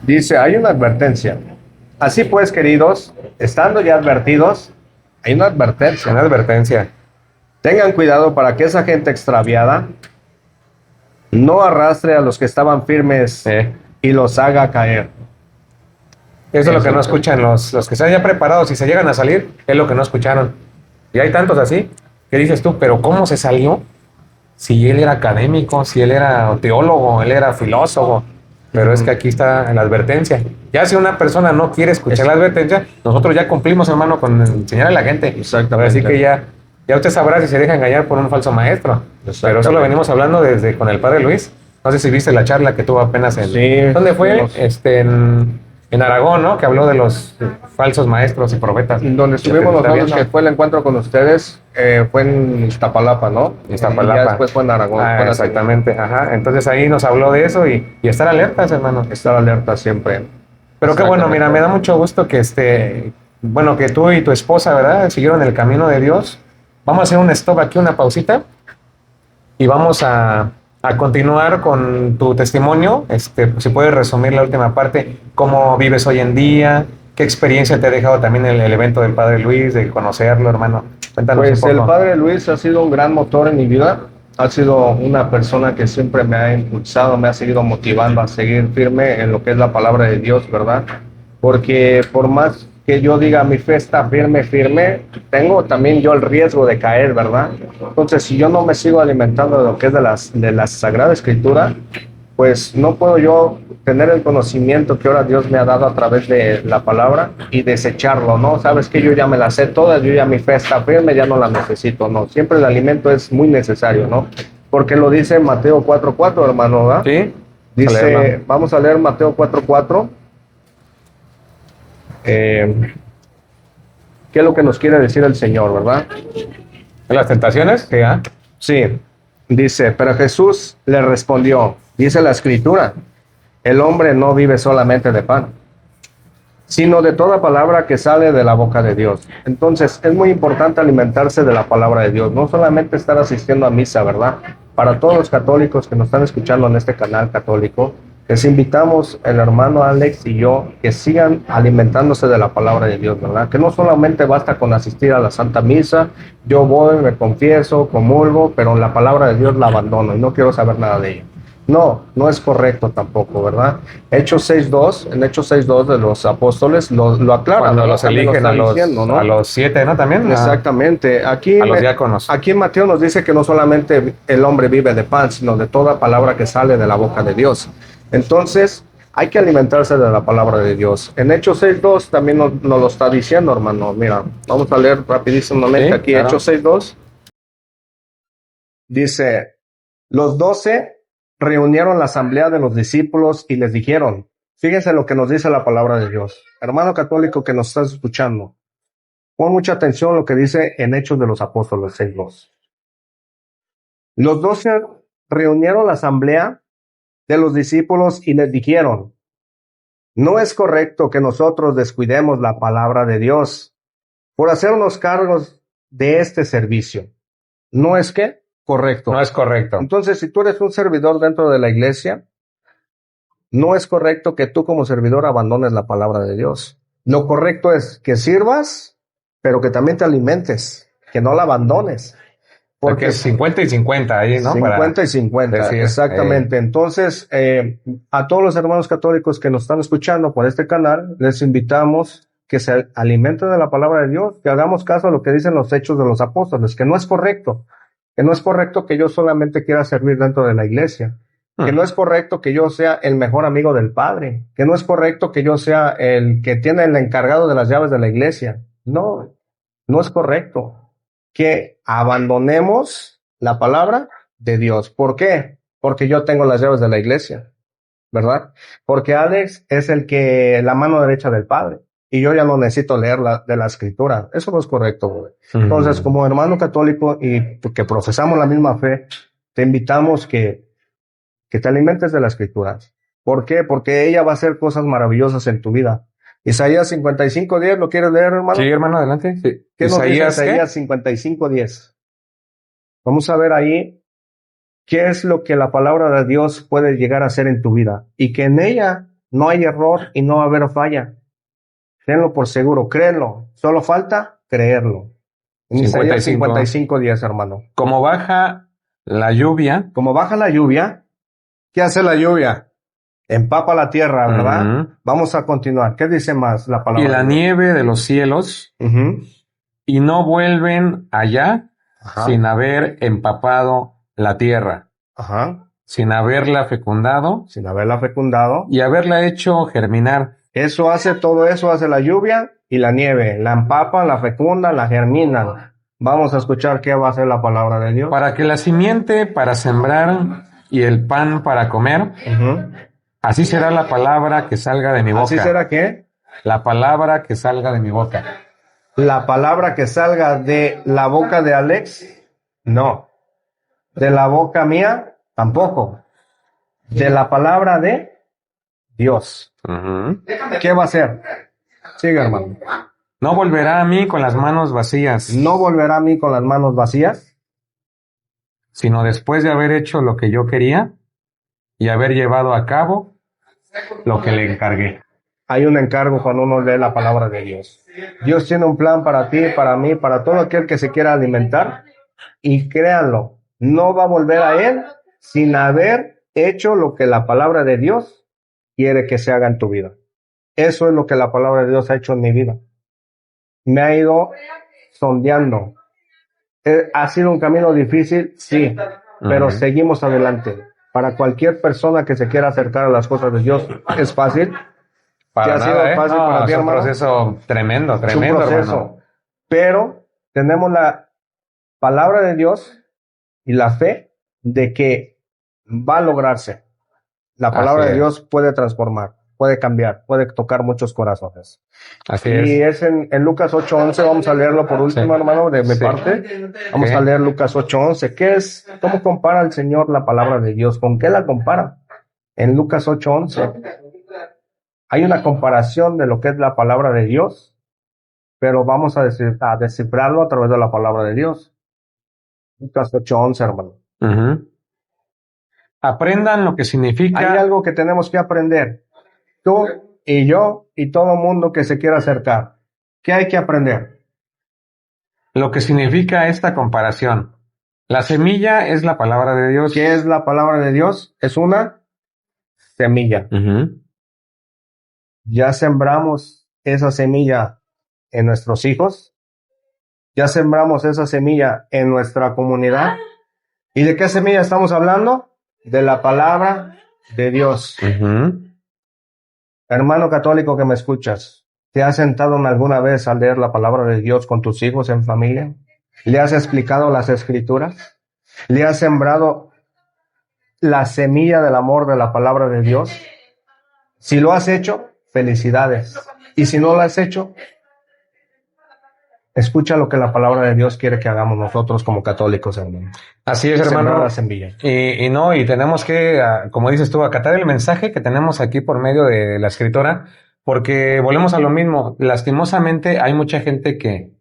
Dice, hay una advertencia. Así pues, queridos, estando ya advertidos, hay una advertencia. Una advertencia. Tengan cuidado para que esa gente extraviada no arrastre a los que estaban firmes y los haga caer. Eso es lo que no escuchan los que están ya preparados y se llegan a salir, es lo que no escucharon. Y hay tantos así, que dices tú, pero ¿cómo se salió? Si él era académico, si él era teólogo, él era filósofo. Pero es que aquí está la advertencia. Ya si una persona no quiere escuchar la advertencia, nosotros ya cumplimos, hermano, con enseñar a la gente. Exactamente. Así que ya usted sabrá si se deja engañar por un falso maestro. Pero eso lo venimos hablando desde con el padre Luis. No sé si viste la charla que tuvo apenas en... Sí, ¿Dónde fue? los- En Aragón, ¿no? Que habló de los falsos maestros y profetas. Donde estuvimos Está nosotros, viendo. que fue el encuentro con ustedes, fue en Iztapalapa, ¿no? Iztapalapa. Y ya después fue en Aragón. Ah, Fue la exactamente, ajá. Entonces ahí nos habló de eso y estar alertas, hermano. segunda. Estar alerta siempre. Pero qué bueno, Exactamente. mira, me da mucho gusto que bueno, que tú y tu esposa, ¿verdad? Siguieron el camino de Dios. Vamos a hacer un stop aquí, una pausita, y vamos a continuar con tu testimonio. Si puedes resumir la última parte, cómo vives hoy en día, qué experiencia te ha dejado también el evento del Padre Luis, de conocerlo, hermano. Cuéntanos Pues un el poco. padre Luis ha sido un gran motor en mi vida. Ha sido una persona que siempre me ha impulsado, me ha seguido motivando a seguir firme en lo que es la palabra de Dios, ¿verdad? Porque por más que yo diga mi fe está firme, firme, tengo también yo el riesgo de caer, ¿verdad? Entonces, si yo no me sigo alimentando de lo que es de la Sagrada Escritura, pues no puedo yo tener el conocimiento que ahora Dios me ha dado a través de la palabra y desecharlo, ¿no? Sabes que yo ya me las sé todas, yo ya mi fe está firme, ya no la necesito, ¿no? Siempre el alimento es muy necesario, ¿no? Porque lo dice Mateo 4:4, hermano, ¿verdad? ¿Sí? Dice, vamos a leer Mateo 4:4. ¿Qué es lo que nos quiere decir el Señor, verdad? ¿Las tentaciones? Sí, ¿ah? Sí, dice, pero Jesús le respondió, dice la Escritura, el hombre no vive solamente de pan, sino de toda palabra que sale de la boca de Dios. Entonces, es muy importante alimentarse de la palabra de Dios, no solamente estar asistiendo a misa, ¿verdad? Para todos los católicos que nos están escuchando en este canal católico, les invitamos, el hermano Alex y yo, que sigan alimentándose de la palabra de Dios, ¿verdad? Que no solamente basta con asistir a la Santa Misa, yo voy, me confieso, comulgo, pero la palabra de Dios la abandono y no quiero saber nada de ella. No, no es correcto tampoco, ¿verdad? Hechos 6:2, en Hechos 6:2 de los apóstoles lo aclaran. Cuando ¿verdad? los También lo eligen está diciendo, ¿no? a los 7, ¿no? También. Exactamente. Aquí, A los diáconos. aquí en Mateo nos dice que no solamente el hombre vive de pan, sino de toda palabra que sale de la boca de Dios. Entonces, hay que alimentarse de la palabra de Dios. En Hechos 6:2 también nos lo está diciendo, hermano. Mira, vamos a leer rapidísimamente Sí, aquí claro. Hechos 6:2. Dice, los 12 reunieron la asamblea de los discípulos y les dijeron, fíjense lo que nos dice la palabra de Dios. Hermano católico que nos estás escuchando, pon mucha atención a lo que dice en Hechos de los Apóstoles 6:2. Los 12 reunieron la asamblea de los discípulos y les dijeron, no es correcto que nosotros descuidemos la palabra de Dios por hacernos cargos de este servicio. ¿No es que? correcto. No es correcto. Entonces, si tú eres un servidor dentro de la iglesia, no es correcto que tú como servidor abandones la palabra de Dios. Lo correcto es que sirvas, pero que también te alimentes, que no la abandones. Porque es 50 y 50 ahí, ¿no? 50 y 50, decir, exactamente. Entonces, a todos los hermanos católicos que nos están escuchando por este canal, les invitamos que se alimenten de la palabra de Dios, que hagamos caso a lo que dicen los Hechos de los Apóstoles, que no es correcto, que yo solamente quiera servir dentro de la iglesia, que no es correcto que yo sea el mejor amigo del Padre, que no es correcto que yo sea el que tiene el encargado de las llaves de la iglesia. No, no es correcto que abandonemos la palabra de Dios. ¿Por qué? Porque yo tengo las llaves de la iglesia, ¿verdad? Porque Alex es la mano derecha del Padre. Y yo ya no necesito leer de la escritura. Eso no es correcto, güey. Entonces, como hermano católico y que profesamos la misma fe, te invitamos que te alimentes de la escritura. ¿Por qué? Porque ella va a hacer cosas maravillosas en tu vida. Isaías 55:10, ¿lo quieres leer, hermano? Sí, hermano, adelante. Sí. ¿Qué nos dice Isaías 55:10? Vamos a ver ahí qué es lo que la palabra de Dios puede llegar a hacer en tu vida y que en ella no hay error y no va a haber falla. Tenlo por seguro, créelo. Solo falta creerlo. En Isaías 55:10, hermano. Como baja la lluvia. Como baja la lluvia, ¿qué hace la lluvia? Empapa la tierra, ¿verdad? Vamos a continuar. ¿Qué dice más la palabra? Y la nieve de los cielos, y no vuelven allá sin haber empapado la tierra, sin haberla fecundado, y haberla hecho germinar. Todo eso hace la lluvia y la nieve. La empapan, la fecundan, la germinan. Vamos a escuchar qué va a hacer la palabra de Dios. Para que la simiente para sembrar y el pan para comer, así será la palabra que salga de mi boca. ¿Así será qué? La palabra que salga de mi boca. La palabra que salga de la boca de Alex, no. De la boca mía, tampoco. De la palabra de Dios. ¿Qué va a hacer? Siga, hermano. No volverá a mí con las manos vacías. No volverá a mí con las manos vacías. Sino después de haber hecho lo que yo quería y haber llevado a cabo lo que le encargué. Hay un encargo cuando uno lee la palabra de Dios. Dios tiene un plan para ti, para mí, para todo aquel que se quiera alimentar. Y créanlo, no va a volver a Él sin haber hecho lo que la palabra de Dios quiere que se haga en tu vida. Eso es lo que la palabra de Dios ha hecho en mi vida. Me ha ido sondeando. ¿Ha sido un camino difícil? Sí, pero seguimos adelante. Para cualquier persona que se quiera acercar a las cosas de Dios, ¿es fácil? Para nada, ha sido fácil para ti, es un hermano? proceso tremendo, Es un proceso. hermano. Pero tenemos la palabra de Dios y la fe de que va a lograrse. La palabra de Dios puede transformar, puede cambiar, puede tocar muchos corazones. Así y es. En Lucas 8:11, vamos a leerlo por último, hermano, de mi parte. Vamos a leer Lucas 8:11. ¿Cómo compara el Señor la palabra de Dios? ¿Con qué la compara? En Lucas 8:11 hay una comparación de lo que es la palabra de Dios, pero vamos a descifrarlo a través de la palabra de Dios. Lucas 8:11, hermano. Aprendan lo que significa. Hay algo que tenemos que aprender. Tú y yo y todo mundo que se quiera acercar. ¿Qué hay que aprender? Lo que significa esta comparación. La semilla es la palabra de Dios. ¿Qué es la palabra de Dios? Es una semilla. Ya sembramos esa semilla en nuestros hijos. Ya sembramos esa semilla en nuestra comunidad. ¿Y de qué semilla estamos hablando? De la palabra de Dios. Hermano católico que me escuchas, ¿te has sentado alguna vez a leer la palabra de Dios con tus hijos en familia? ¿Le has explicado las escrituras? ¿Le has sembrado la semilla del amor de la palabra de Dios? Si lo has hecho, felicidades. Y si no lo has hecho, escucha lo que la palabra de Dios quiere que hagamos nosotros como católicos, hermano. Así es, hermano. La semilla. Y tenemos que, como dices tú, acatar el mensaje que tenemos aquí por medio de la escritora, porque volvemos a lo mismo. Lastimosamente hay mucha gente que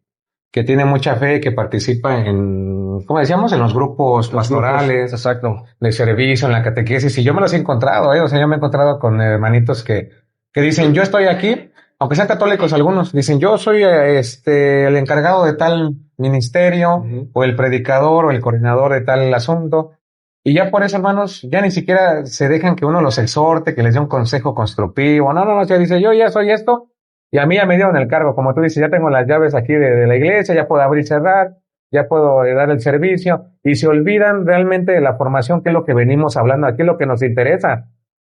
que tiene mucha fe, que participa en, ¿cómo decíamos? En los grupos pastorales, exacto, de servicio, en la catequesis, y yo me los he encontrado, o sea, yo me he encontrado con hermanitos que dicen, yo estoy aquí, aunque sean católicos algunos, dicen, yo soy el encargado de tal ministerio, o el predicador, o el coordinador de tal asunto, y ya por eso, hermanos, ya ni siquiera se dejan que uno los exhorte, que les dé un consejo constructivo, no, ya dice, yo ya soy esto, y a mí ya me dieron el cargo, como tú dices, ya tengo las llaves aquí de la iglesia, ya puedo abrir y cerrar, ya puedo dar el servicio, y se olvidan realmente de la formación, que es lo que venimos hablando aquí, lo que nos interesa.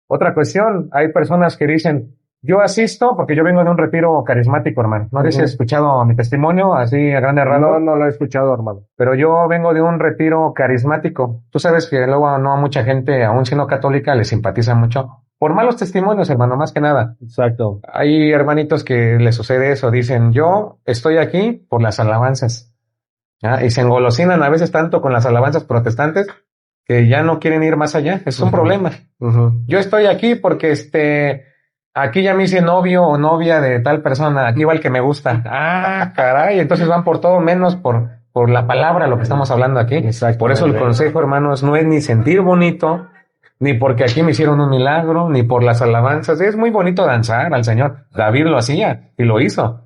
Otra cuestión, hay personas que dicen, yo asisto porque yo vengo de un retiro carismático, hermano. No sé si has escuchado mi testimonio, así a grandes rasgos. No lo he escuchado, hermano. Pero yo vengo de un retiro carismático. Tú sabes que luego no a mucha gente, aún siendo católica, le simpatiza mucho. Por malos testimonios, hermano, más que nada. Exacto. Hay hermanitos que les sucede eso, dicen, yo estoy aquí por las alabanzas. ¿Ah? Y se engolosinan a veces tanto con las alabanzas protestantes que ya no quieren ir más allá. Es un problema. Yo estoy aquí porque aquí ya me hice novio o novia de tal persona, aquí va el que me gusta. Ah, caray, entonces van por todo menos por la palabra, lo que estamos hablando aquí. Por eso el consejo, hermanos, no es ni sentir bonito, ni porque aquí me hicieron un milagro, ni por las alabanzas. Es muy bonito danzar al Señor. David lo hacía y lo hizo.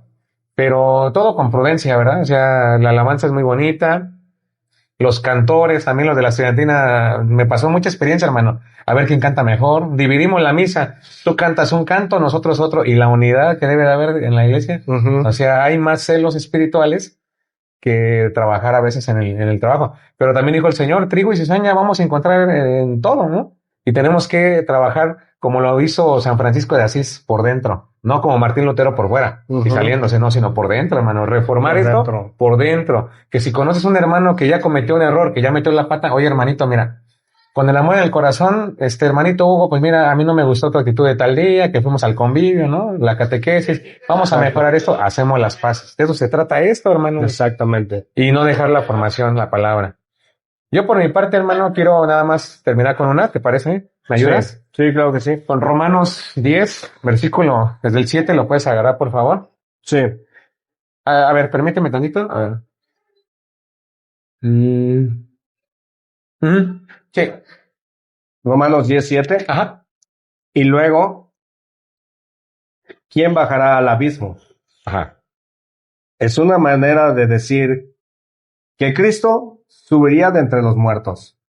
Pero todo con prudencia, ¿verdad? O sea, la alabanza es muy bonita. Los cantores, también los de la estudiantina, me pasó mucha experiencia, hermano. A ver quién canta mejor. Dividimos la misa. Tú cantas un canto, nosotros otro. Y la unidad que debe de haber en la iglesia. O sea, hay más celos espirituales que trabajar a veces en el trabajo. Pero también dijo el Señor, trigo y cizaña vamos a encontrar en todo, ¿no? Y tenemos que trabajar como lo hizo San Francisco de Asís por dentro, no como Martín Lutero por fuera y saliéndose, no, sino por dentro, hermano. Reformar esto por dentro. Que si conoces un hermano que ya cometió un error, que ya metió la pata, oye, hermanito, mira, con el amor en el corazón, hermanito Hugo, pues mira, a mí no me gustó tu actitud de tal día, que fuimos al convivio, ¿no? La catequesis, vamos a mejorar esto, hacemos las paces. De eso se trata esto, hermano. Exactamente. Y no dejar la formación, la palabra. Yo por mi parte, hermano, quiero nada más terminar con una, ¿te parece? ¿Me ayudas? Sí, claro que sí. Con Romanos 10, versículo desde el 7, ¿lo puedes agarrar, por favor? Sí. A ver, permíteme tantito. A ver. Sí. Romanos 10:7. Ajá. Y luego, ¿quién bajará al abismo? Ajá. Es una manera de decir que Cristo subiría de entre los muertos.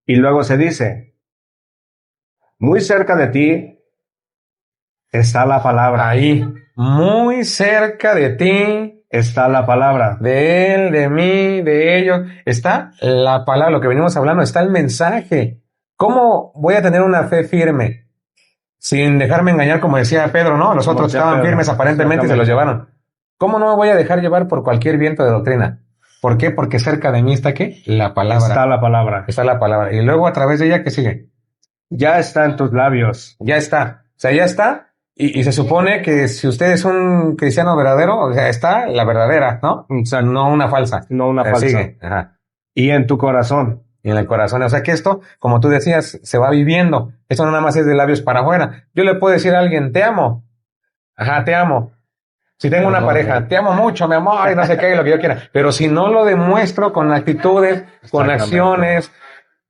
Y luego se dice, muy cerca de ti está la palabra. Ahí, muy cerca de ti está la palabra. De él, de mí, de ellos, está la palabra, lo que venimos hablando, está el mensaje. ¿Cómo voy a tener una fe firme? Sin dejarme engañar, como decía Pedro, ¿no? Los otros estaban firmes aparentemente y se los llevaron. ¿Cómo no me voy a dejar llevar por cualquier viento de doctrina? ¿Por qué? Porque cerca de mí está ¿qué? La palabra. Está la palabra. Está la palabra. Y luego a través de ella, ¿qué sigue? Ya está en tus labios. Ya está. O sea, ya está. Y se supone que si usted es un cristiano verdadero, o sea, está la verdadera, ¿no? O sea, no una falsa. No una falsa. Sigue. Ajá. Y en tu corazón. Y en el corazón. O sea que esto, como tú decías, se va viviendo. Esto no nada más es de labios para afuera. Yo le puedo decir a alguien, te amo. Ajá, te amo. Si tengo una pareja, te amo mucho, mi amor, y no sé qué, lo que yo quiera. Pero si no lo demuestro con actitudes, con acciones,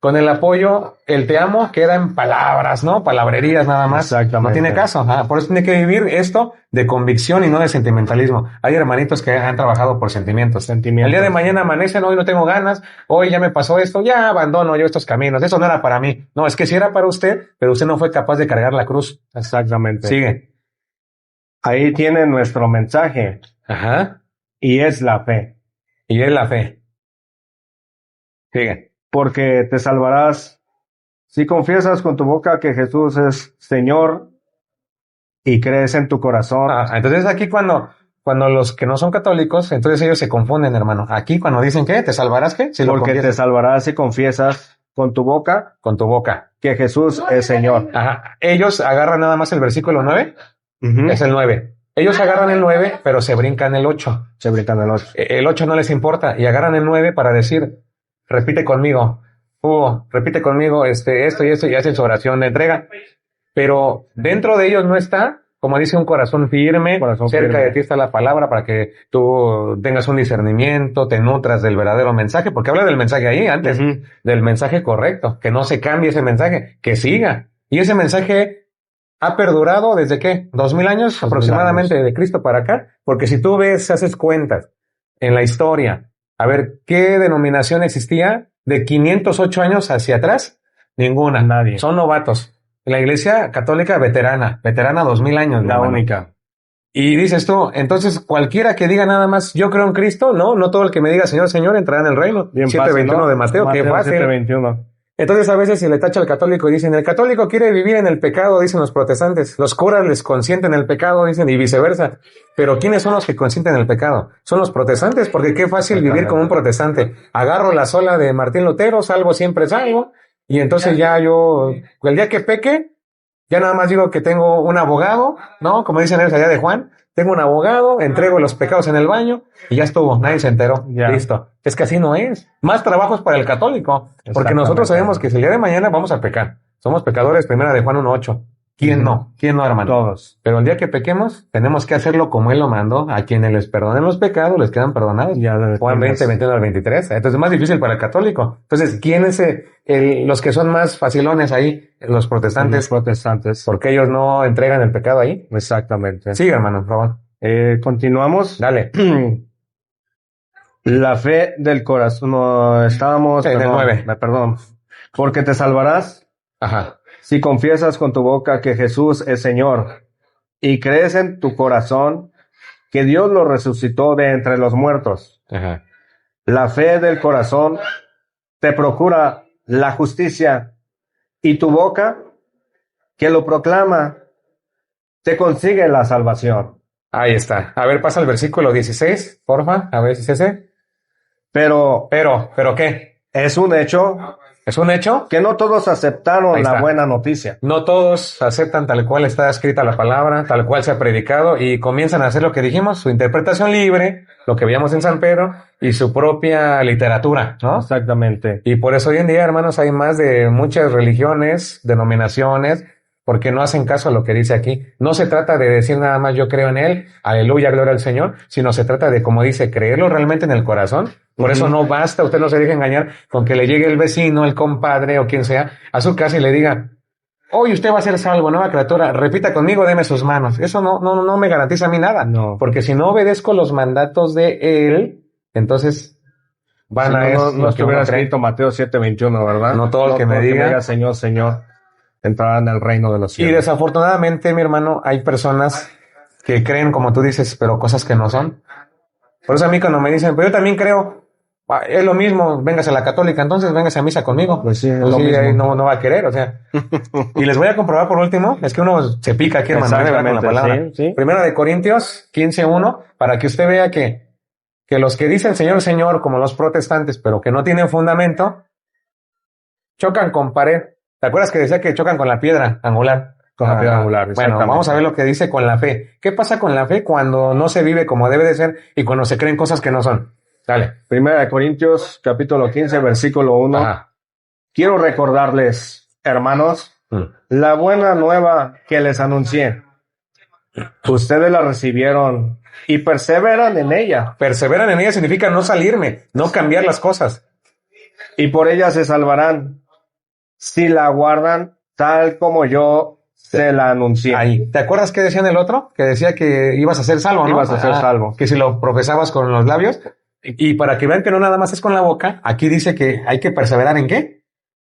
con el apoyo, el te amo queda en palabras, ¿no? Palabrerías nada más. Exactamente. No tiene caso. Ajá. Por eso tiene que vivir esto de convicción y no de sentimentalismo. Hay hermanitos que han trabajado por sentimientos. El día de mañana amanecen, hoy no tengo ganas, hoy ya me pasó esto, ya abandono yo estos caminos. Eso no era para mí. No, es que sí era para usted, pero usted no fue capaz de cargar la cruz. Exactamente. Sigue. Ahí tiene nuestro mensaje. Ajá. Y es la fe. Y es la fe. Sigue. Porque te salvarás si confiesas con tu boca que Jesús es Señor y crees en tu corazón. Entonces aquí cuando los que no son católicos, entonces ellos se confunden, hermano. Aquí cuando dicen ¿qué? ¿Te salvarás qué? Si porque te salvarás si confiesas con tu boca. Con tu boca. Que Jesús es Señor. Ajá. Ellos agarran nada más el versículo 9. Es el 9. Ellos agarran el 9, pero se brincan el 8. Se brincan el 8. El 8 no les importa y agarran el 9 para decir, repite conmigo, repite conmigo esto y esto y hacen su oración de entrega. Pero dentro de ellos no está como dice, un corazón firme, cerca de ti está la palabra para que tú tengas un discernimiento, te nutras del verdadero mensaje, porque habla del mensaje ahí antes, del mensaje correcto, que no se cambie ese mensaje, que siga. Y ese mensaje ha perdurado desde ¿qué? 2000 años aproximadamente de Cristo para acá, porque si tú ves, haces cuentas en la historia, a ver, ¿qué denominación existía de 508 años hacia atrás? Ninguna. Nadie. Son novatos. La Iglesia Católica veterana 2000 años. La única. Y dices tú, entonces cualquiera que diga nada más, yo creo en Cristo, no todo el que me diga Señor, Señor entrará en el reino. Bien 7:21 ¿no? de Mateo, qué fácil. 7:21. Entonces a veces se le tacha al católico y dicen, el católico quiere vivir en el pecado, dicen los protestantes. Los curas les consienten el pecado, dicen, y viceversa. Pero ¿quiénes son los que consienten el pecado? Son los protestantes, porque qué fácil vivir como un protestante. Agarro la sola de Martín Lutero, salvo siempre salvo, y entonces ya yo, el día que peque, ya nada más digo que tengo un abogado, ¿no? Como dicen ellos allá de Juan, tengo un abogado, entrego los pecados en el baño y ya estuvo, nadie se enteró. Ya. Listo. Es que así no es. Más trabajos para el católico, porque nosotros sabemos que si el día de mañana vamos a pecar. Somos pecadores, primera de Juan 1:8. ¿Quién no? ¿Quién no, hermano? Todos. Pero el día que pequemos, tenemos que hacerlo como Él lo mandó. A quienes les perdonen los pecados, les quedan perdonados. Ya, Juan 20, 21 al 23. Entonces es más difícil para el católico. Entonces, ¿quién es los que son más facilones ahí? Los protestantes. Los protestantes. Porque ellos no entregan el pecado ahí. Exactamente. Sí, hermano, por favor. Continuamos. Dale. La fe del corazón. No, estábamos... En el 9. Perdón. Porque te salvarás. Ajá. Si confiesas con tu boca que Jesús es Señor y crees en tu corazón que Dios lo resucitó de entre los muertos. Ajá. La fe del corazón te procura la justicia y tu boca que lo proclama te consigue la salvación. Ahí está. A ver, pasa el versículo 16, porfa. A ver si es ese. Pero ¿qué? es un hecho ¿Es un hecho? que no todos aceptaron la está. buena noticia. No todos aceptan tal cual está escrita la palabra, tal cual se ha predicado y comienzan a hacer lo que dijimos, su interpretación libre, lo que veíamos en San Pedro y su propia literatura, ¿no? Exactamente. Y por eso hoy en día, hermanos, hay más de muchas religiones, denominaciones, porque no hacen caso a lo que dice aquí. No se trata de decir nada más yo creo en Él, aleluya, gloria al Señor, sino se trata de, como dice, creerlo realmente en el corazón. Por eso no basta, usted no se deje engañar con que le llegue el vecino, el compadre o quien sea a su casa y le diga, hoy usted va a ser salvo, nueva criatura, repita conmigo, deme sus manos. Eso no me garantiza a mí nada. No. Porque si no obedezco los mandatos de Él, entonces van a eso. No estuviera escrito Mateo 7:21, ¿verdad? No todo el que me diga Señor, Señor, entrará en el reino de los cielos. Y desafortunadamente, mi hermano, hay personas que creen, como tú dices, pero cosas que no son. Por eso a mí cuando me dicen, pero yo también creo, es lo mismo, véngase a la católica, entonces véngase a misa conmigo. Pues sí, es pues lo sí, mismo. ahí no va a querer, o sea. Y les voy a comprobar por último, es que uno se pica aquí, hermano, con la palabra. Sí, sí. Primera de Corintios 15:1, para que usted vea que los que dicen Señor, Señor, como los protestantes, pero que no tienen fundamento, chocan con pared. ¿Te acuerdas que decía que chocan con la piedra angular? Con la piedra angular, Bueno, exactamente. vamos a ver lo que dice con la fe. ¿Qué pasa con la fe cuando no se vive como debe de ser y cuando se creen cosas que no son? Dale. Primera de Corintios, capítulo 15, versículo 1. Ajá. Quiero recordarles, hermanos, la buena nueva que les anuncié. Ustedes la recibieron y perseveran en ella. Perseveran en ella significa no salirme, no cambiar las cosas. Y por ella se salvarán si la guardan tal como yo se la anuncié. Ahí. ¿Te acuerdas qué decía en el otro? Que decía que ibas a ser salvo, ¿no? Ibas a ser salvo. Que si lo profesabas con los labios. Y para que vean que no nada más es con la boca, aquí dice que hay que perseverar ¿en qué?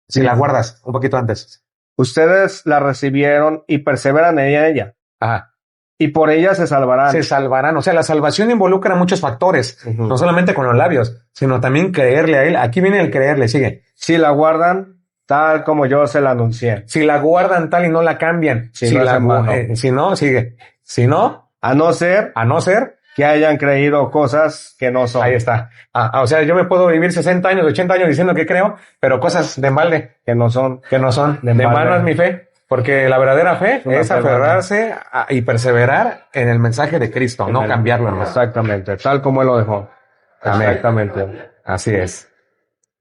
Si la guardas un poquito antes. Ustedes la recibieron y perseveran en ella. Ajá. Y por ella se salvarán. Se salvarán. O sea, la salvación involucra muchos factores. No solamente con los labios, sino también creerle a Él. Aquí viene el creerle, sigue. Si la guardan tal como yo se la anuncié. Si la guardan tal y no la cambian. Si no, sigue. Si no, a no ser que hayan creído cosas que no son. Ahí está. O sea, yo me puedo vivir 60 años, 80 años diciendo que creo, pero cosas de embalde. Que no son. De mano es mi fe. Porque la verdadera fe es aferrarse y perseverar en el mensaje de Cristo, no cambiarlo, hermano. Exactamente, tal como Él lo dejó. Amén. Exactamente. Así es.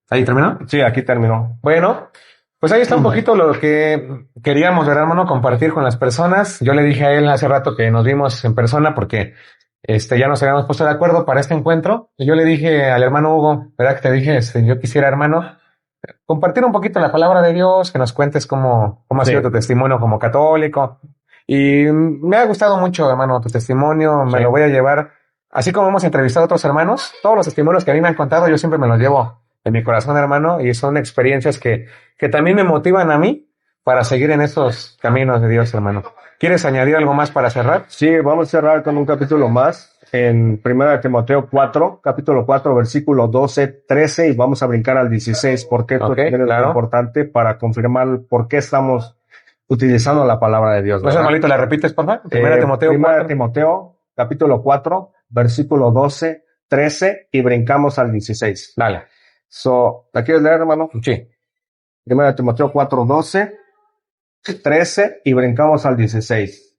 ¿Ahí terminó? Sí, aquí terminó. Bueno, Pues ahí está un poquito lo que queríamos, ¿verdad, hermano? Compartir con las personas. Yo le dije a él hace rato que nos vimos en persona porque ya nos habíamos puesto de acuerdo para este encuentro. Y yo le dije al hermano Hugo, ¿verdad? Que te dije, yo quisiera, hermano, compartir un poquito la palabra de Dios, que nos cuentes cómo ha Sí. sido tu testimonio como católico. Y me ha gustado mucho, hermano, tu testimonio. Me Sí. lo voy a llevar. Así como hemos entrevistado a otros hermanos, todos los testimonios que a mí me han contado, yo siempre me los llevo en mi corazón, hermano, y son experiencias que también me motivan a mí para seguir en esos caminos de Dios, hermano. ¿Quieres añadir algo más para cerrar? Sí, vamos a cerrar con un capítulo más en 1 Timoteo 4, capítulo 4, versículo 12, 13 y vamos a brincar al 16 porque esto Ok, también es claro. importante para confirmar por qué estamos utilizando la palabra de Dios. No sé, hermanito, ¿la repites, por favor? 1 Timoteo 1 4. Timoteo, capítulo 4, versículo 12, 13 y brincamos al 16. Dale. ¿La quieres leer, hermano? Sí. 1 Timoteo 4, 12, 13 y brincamos al 16.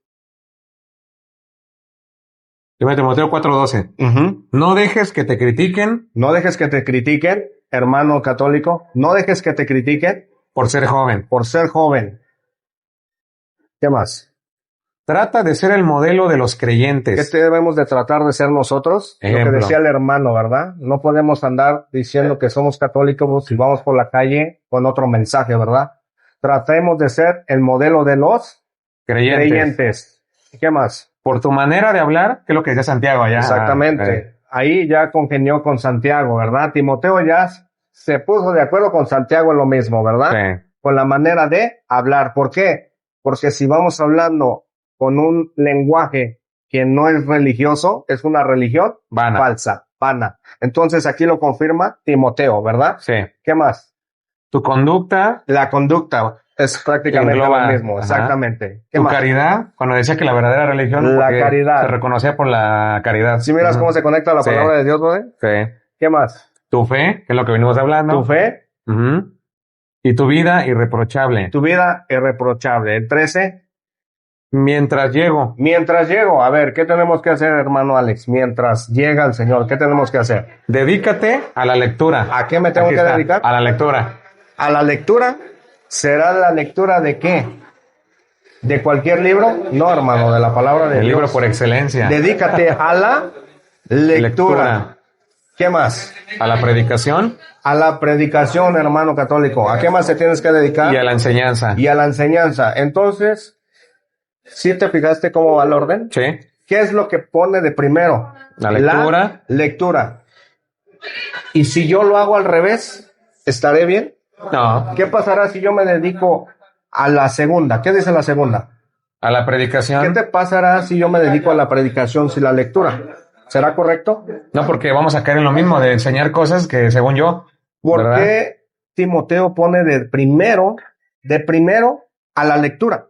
1 Timoteo 4:12. No dejes que te critiquen No dejes que te critiquen, hermano católico. No dejes que te critiquen por ser joven. por ser joven. ¿Qué más? Trata de ser el modelo de los ¿Qué creyentes. debemos de tratar de ser nosotros? Lo Ejemplo. que decía el hermano, ¿verdad? No podemos andar diciendo que somos católicos y vamos por la calle con otro mensaje, ¿verdad? Tratemos de ser el modelo de los creyentes. ¿Qué más? Por tu manera de hablar, que es lo que decía Santiago allá. Exactamente. Ahí ya congenió con Santiago, ¿verdad? Timoteo ya se puso de acuerdo con Santiago en lo mismo, ¿verdad? Sí. Con la manera de hablar. ¿Por qué? Porque si vamos hablando con un lenguaje que no es religioso, es una religión Vana. falsa, vana. Entonces aquí lo confirma Timoteo, ¿verdad? Sí. ¿Qué más? Tu conducta, La conducta es prácticamente Engloba, lo mismo, ajá. exactamente. ¿Qué tu más? caridad, cuando decía que la verdadera religión La porque caridad. se reconocía por la caridad. ¿Sí miras cómo se conecta la Sí. palabra de Dios, ¿no? Sí. ¿Qué más? Tu fe, que es lo que venimos hablando. Tu fe, Ujú. Y tu vida irreprochable. tu vida irreprochable. El 13, Mientras llego. mientras llego. A ver, ¿qué tenemos que hacer, hermano Alex? Mientras llega el Señor, ¿qué tenemos que hacer? Dedícate a la lectura. ¿A qué me tengo Aquí que está, dedicar? A la lectura. ¿A la lectura? ¿Será la lectura de qué? ¿De cualquier libro? No, hermano, de la palabra de El Dios. libro por excelencia. Dedícate a la lectura. ¿Qué más? A la predicación A la predicación, hermano católico. ¿A qué más te tienes que dedicar? y a la enseñanza. Y a la enseñanza. Entonces, ¿sí te fijaste cómo va el orden? Sí. ¿Qué es lo que pone de primero? La lectura. La lectura. Y si yo lo hago al revés, ¿estaré bien? No. ¿Qué pasará si yo me dedico a la segunda? ¿Qué dice la segunda? A la ¿Qué predicación. te pasará si yo me dedico a la predicación sin la lectura? ¿Será correcto? No, porque vamos a caer en lo mismo de enseñar cosas que según yo. ¿Por ¿verdad? qué Timoteo pone de primero a la lectura?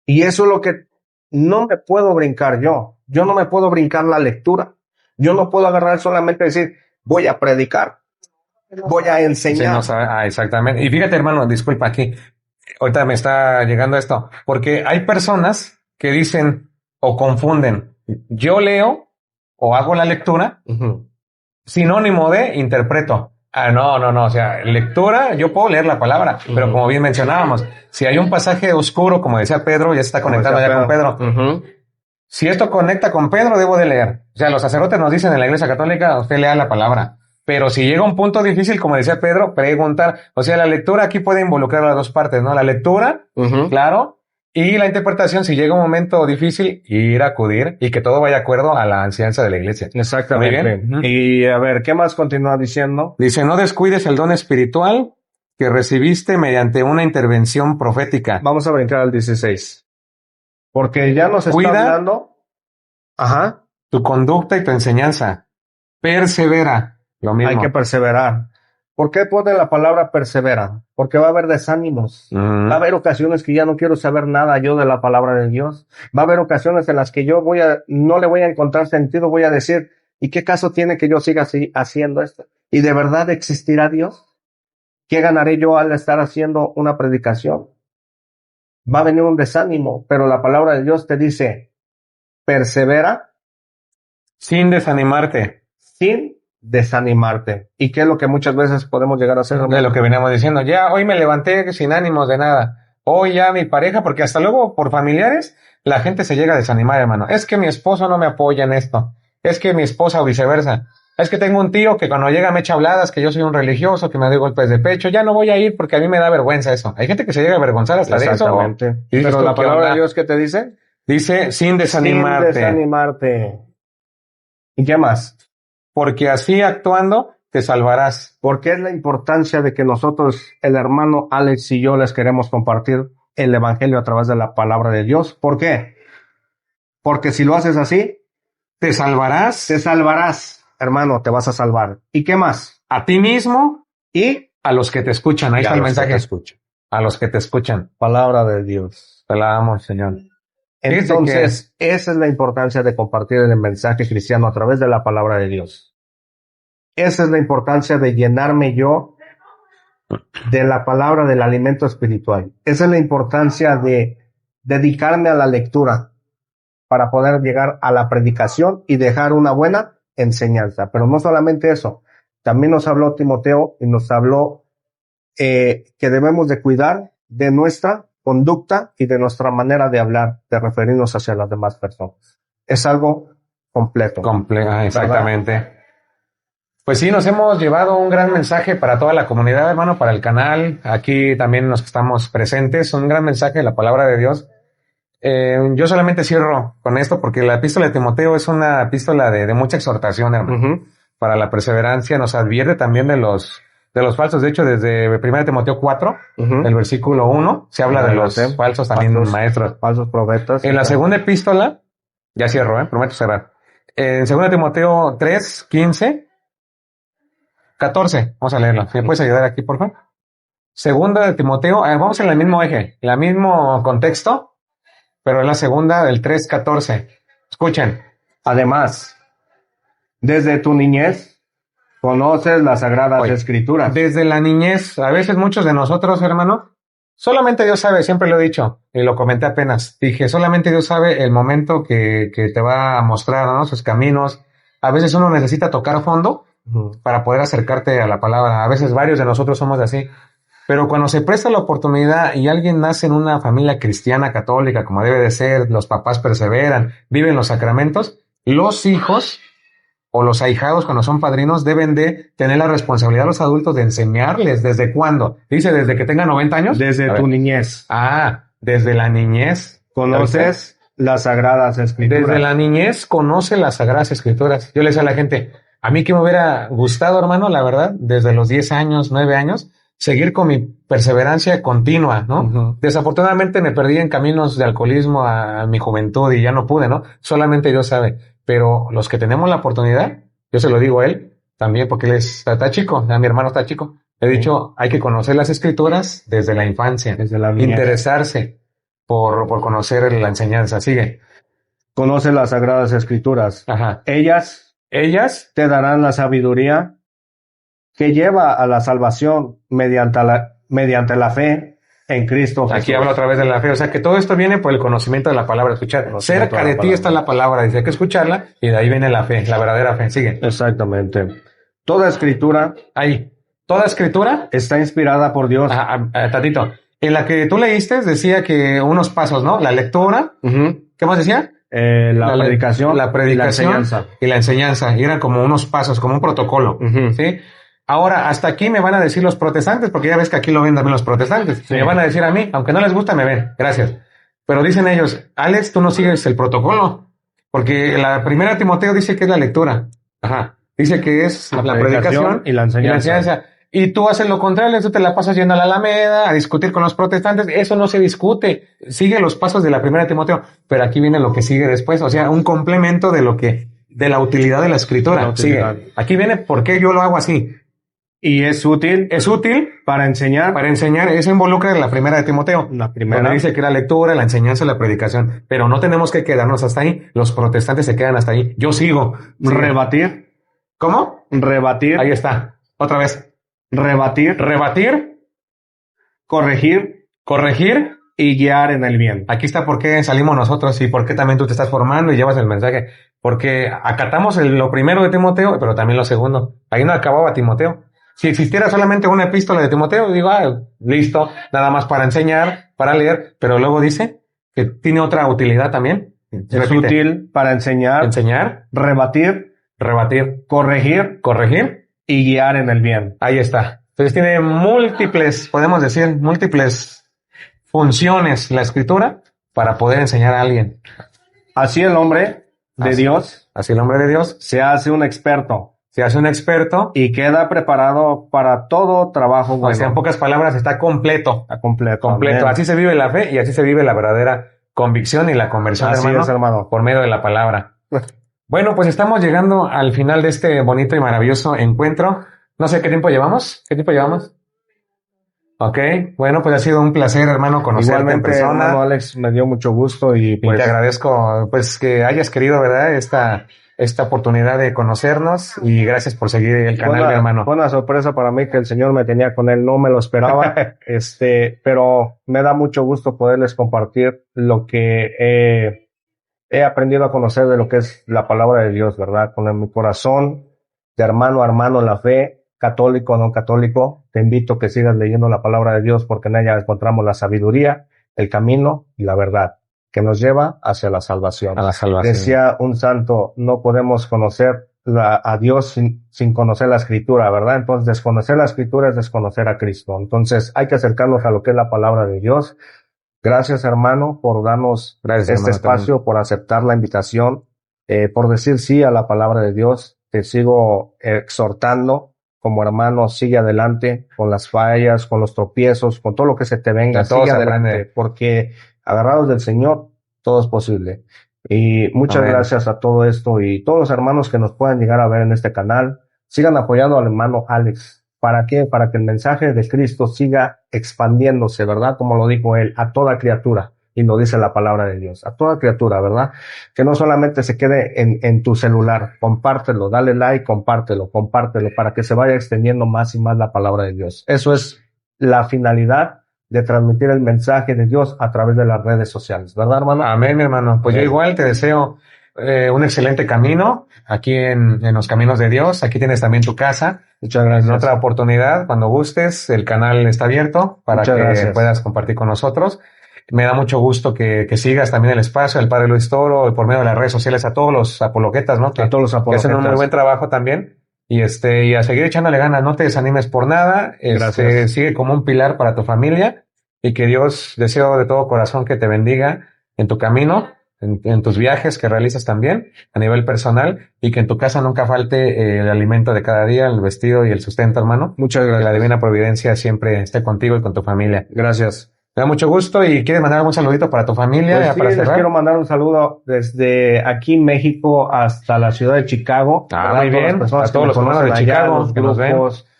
Y eso es lo que no me puedo brincar yo. Yo no me puedo brincar la lectura. Yo no puedo agarrar solamente y decir, voy a predicar, voy a Sí, enseñar. no sabe. Exactamente. Y fíjate, hermano, disculpa aquí. Ahorita me está llegando esto. Porque hay personas que dicen o confunden. Yo leo o hago la lectura, Ujú. sinónimo de interpreto. No. O sea, lectura, yo puedo leer la palabra, pero como bien mencionábamos, si hay un pasaje oscuro, como decía Pedro, ya se está conectando ya con Pedro. Ujú. Si esto conecta con Pedro, debo de leer. O sea, los sacerdotes nos dicen en la Iglesia Católica, usted lea la palabra. Pero si llega un punto difícil, como decía Pedro, preguntar. O sea, la lectura aquí puede involucrar las dos partes, ¿no? La lectura, Ujú. claro, y la interpretación, si llega un momento difícil, ir a acudir y que todo vaya de acuerdo a la enseñanza de la Iglesia. Exactamente. Muy bien. Ujú. Y a ver, ¿qué más continúa diciendo? Dice, no descuides el don espiritual que recibiste mediante una intervención profética. Vamos a brincar al 16. Porque ya nos está Cuida. hablando. Ajá. Tu conducta y tu enseñanza. Persevera. Lo mismo. Hay que perseverar. ¿Por qué pone la palabra persevera? Porque va a haber desánimos. Mm. Va a haber ocasiones que ya no quiero saber nada yo de la palabra de Dios. Va a haber ocasiones en las que yo no le voy a encontrar sentido, voy a decir, ¿y qué caso tiene que yo siga así, haciendo esto? ¿Y de verdad existirá Dios? ¿Qué ganaré yo al estar haciendo una predicación? Va a venir un desánimo, pero la palabra de Dios te dice, persevera Sin desanimarte. sin desanimarte. ¿Y qué es lo que muchas veces podemos llegar a hacer? De lo que veníamos diciendo, ya hoy me levanté sin ánimos de nada. Hoy ya mi pareja, porque hasta luego por familiares, la gente se llega a desanimar, hermano. Es que mi esposo no me apoya en esto. Es que mi esposa o viceversa. Es que tengo un tío que cuando llega me echa habladas, que yo soy un religioso, que me doy golpes de pecho. Ya no voy a ir porque a mí me da vergüenza eso. Hay gente que se llega a avergonzar hasta de eso. Exactamente. Y dices Pero tú, la ¿qué palabra onda? de Dios, ¿qué te dice? Dice, sin desanimarte. Sin desanimarte. ¿Y qué más? Porque así actuando te salvarás. Porque es la importancia de que nosotros, el hermano Alex y yo, les queremos compartir el evangelio a través de la palabra de Dios. ¿Por qué? Porque si lo haces así, Te salvarás te salvarás, hermano, te vas a salvar. ¿Y qué más? a ti mismo Y a los que te escuchan. Ahí a está el los que mensaje. te escuchan. A los que te escuchan. Palabra de Dios. Te la damos, Señor. Entonces, esa es la importancia de compartir el mensaje cristiano a través de la palabra de Dios. Esa es la importancia de llenarme yo de la palabra del alimento espiritual. Esa es la importancia de dedicarme a la lectura para poder llegar a la predicación y dejar una buena enseñanza. Pero no solamente eso, también nos habló Timoteo y nos habló que debemos de cuidar de nuestra conducta y de nuestra manera de hablar, de referirnos hacia las demás personas. Es algo completo. Exactamente. Pues sí, nos hemos llevado un gran mensaje para toda la comunidad, hermano, para el canal. Aquí también los que estamos presentes, un gran mensaje de la palabra de Dios. Yo solamente cierro con esto porque la epístola de Timoteo es una epístola de mucha exhortación, hermano, para la perseverancia. Nos advierte también de los falsos. De hecho, desde 1 Timoteo 4, el versículo 1, se habla de los falsos también maestros. Falsos profetas. En la segunda epístola, ya cierro, prometo cerrar. En 2 Timoteo 3, 15, 14, vamos a leerlo. ¿Me puedes ayudar aquí, por favor? Segunda de Timoteo, vamos en el mismo eje, en el mismo contexto, pero en la segunda del 3, 14. Escuchen. Además, desde tu niñez, conoces las sagradas escrituras. Desde la niñez, a veces muchos de nosotros, hermano, solamente Dios sabe, siempre lo he dicho, y lo comenté apenas. Dije, solamente Dios sabe el momento que te va a mostrar, ¿no? Sus caminos. A veces uno necesita tocar fondo para poder acercarte a la palabra. A veces varios de nosotros somos así. Pero cuando se presta la oportunidad y alguien nace en una familia cristiana católica, como debe de ser, los papás perseveran, viven los sacramentos, los hijos o los ahijados, cuando son padrinos, deben de tener la responsabilidad de los adultos de enseñarles. ¿Desde cuándo? Dice, desde que tengan 90 años. Desde tu niñez. Desde la niñez. Conoces las sagradas escrituras. Desde la niñez conoce las sagradas escrituras. Yo le decía a la gente, a mí que me hubiera gustado, hermano, la verdad, desde los 10 años, 9 años, seguir con mi perseverancia continua, ¿no? Desafortunadamente me perdí en caminos de alcoholismo a mi juventud y ya no pude, ¿no? Solamente Dios sabe. Pero los que tenemos la oportunidad, yo se lo digo a él también, porque él está chico, a mi hermano está chico. Le he dicho, hay que conocer las escrituras desde la infancia, desde la niñez. Interesarse por conocer la enseñanza. Sigue. Conoce las sagradas escrituras. Ajá. Ellas te darán la sabiduría que lleva a la salvación mediante la fe en Cristo Jesús. Aquí habla otra vez de la fe, o sea que todo esto viene por el conocimiento de la palabra, escuchar. Cerca de ti está la palabra, dice, hay que escucharla y de ahí viene la fe, la verdadera fe. Sigue. Exactamente. Toda escritura está inspirada por Dios. Tatito, en la que tú leíste decía que unos pasos, ¿no? La lectura, ¿qué más decía? La predicación y la enseñanza, y eran como unos pasos, como un protocolo, ¿sí? Ahora, hasta aquí me van a decir los protestantes, porque ya ves que aquí lo ven también los protestantes. Sí. Me van a decir a mí, aunque no les gusta, me ven. Gracias. Pero dicen ellos, Alex, tú no sigues el protocolo. Porque la primera Timoteo dice que es la lectura. Dice que es la predicación y la enseñanza. Y tú haces lo contrario, tú te la pasas yendo a la Alameda a discutir con los protestantes. Eso no se discute. Sigue los pasos de la primera Timoteo. Pero aquí viene lo que sigue después. O sea, un complemento de la utilidad de la escritura. Sigue. Aquí viene por qué yo lo hago así. Y es útil. Es útil para enseñar. Para enseñar. Eso involucra en la primera de Timoteo. La primera. Donde dice que la lectura, la enseñanza y la predicación. Pero no tenemos que quedarnos hasta ahí. Los protestantes se quedan hasta ahí. Yo sigo. Rebatir. ¿Cómo? Rebatir. Ahí está. Otra vez. Rebatir. Corregir. Y guiar en el bien. Aquí está por qué salimos nosotros y por qué también tú te estás formando y llevas el mensaje. porque acatamos lo primero de Timoteo, pero también lo segundo. Ahí no acababa Timoteo. Si existiera solamente una epístola de Timoteo, digo, listo, nada más para enseñar, para leer, pero luego dice que tiene otra utilidad también. Es útil para enseñar, rebatir, corregir y guiar en el bien. Ahí está. Entonces tiene múltiples, podemos decir, múltiples funciones la escritura para poder enseñar a alguien. Así el hombre de Dios, así el hombre de Dios se hace un experto. Se hace un experto y queda preparado para todo trabajo bueno. O sea, en pocas palabras, está completo. Está completo. Completo. Así se vive la fe y así se vive la verdadera convicción y la conversión, así hermano, es, hermano, por medio de la palabra. Bueno, pues estamos llegando al final de este bonito y maravilloso encuentro. No sé qué tiempo llevamos. ¿Qué tiempo llevamos? Ok, bueno, pues ha sido un placer, hermano, conocerte en persona. Hermano Alex, me dio mucho gusto y pues te agradezco, pues, que hayas querido, ¿verdad?, esta oportunidad de conocernos, y gracias por seguir el canal, mi hermano. Fue una sorpresa para mí que el Señor me tenía con él, no me lo esperaba, pero me da mucho gusto poderles compartir lo que he aprendido a conocer de lo que es la palabra de Dios, ¿verdad? Con mi corazón, de hermano a hermano en la fe, católico o no católico, te invito a que sigas leyendo la palabra de Dios, porque en ella encontramos la sabiduría, el camino y la verdad que nos lleva hacia la salvación. A la salvación. Decía un santo, no podemos conocer a Dios sin conocer la Escritura, ¿verdad? Entonces, desconocer la Escritura es desconocer a Cristo. Entonces, hay que acercarnos a lo que es la palabra de Dios. Gracias, hermano, por darnos este espacio, también por aceptar la invitación, por decir sí a la palabra de Dios. Te sigo exhortando como hermano, sigue adelante con las fallas, con los tropiezos, con todo lo que se te venga, sigue adelante, porque agarrados del Señor, todo es posible. Y muchas gracias a todo esto y todos los hermanos que nos puedan llegar a ver en este canal, sigan apoyando al hermano Alex. ¿Para qué? Para que el mensaje de Cristo siga expandiéndose, ¿verdad? Como lo dijo él, a toda criatura. Y lo dice la palabra de Dios, a toda criatura, ¿verdad? Que no solamente se quede en tu celular, compártelo, dale like, compártelo, para que se vaya extendiendo más y más la palabra de Dios. Eso es la finalidad de transmitir el mensaje de Dios a través de las redes sociales, ¿verdad, hermano? Amén, mi hermano. Pues yo igual te deseo un excelente camino aquí en los caminos de Dios. Aquí tienes también tu casa. Muchas gracias. En otra oportunidad, cuando gustes, el canal está abierto para que puedas compartir con nosotros. Me da mucho gusto que sigas también el espacio del Padre Luis Toro, por medio de las redes sociales, a todos los apologetas, ¿no? A todos los apologetas. Que hacen un muy buen trabajo también. Y a seguir echándole ganas, no te desanimes por nada. Sigue como un pilar para tu familia, y que Dios, deseo de todo corazón que te bendiga en tu camino, en tus viajes que realizas también a nivel personal, y que en tu casa nunca falte el alimento de cada día, el vestido y el sustento, hermano. Muchas gracias. Que la divina providencia siempre esté contigo y con tu familia. Gracias. Me da mucho gusto. ¿Y quieres mandar algún saludito para tu familia? Pues sí, les quiero mandar un saludo desde aquí México hasta la ciudad de Chicago. Muy bien. A todos los hermanos de Chicago que nos ven.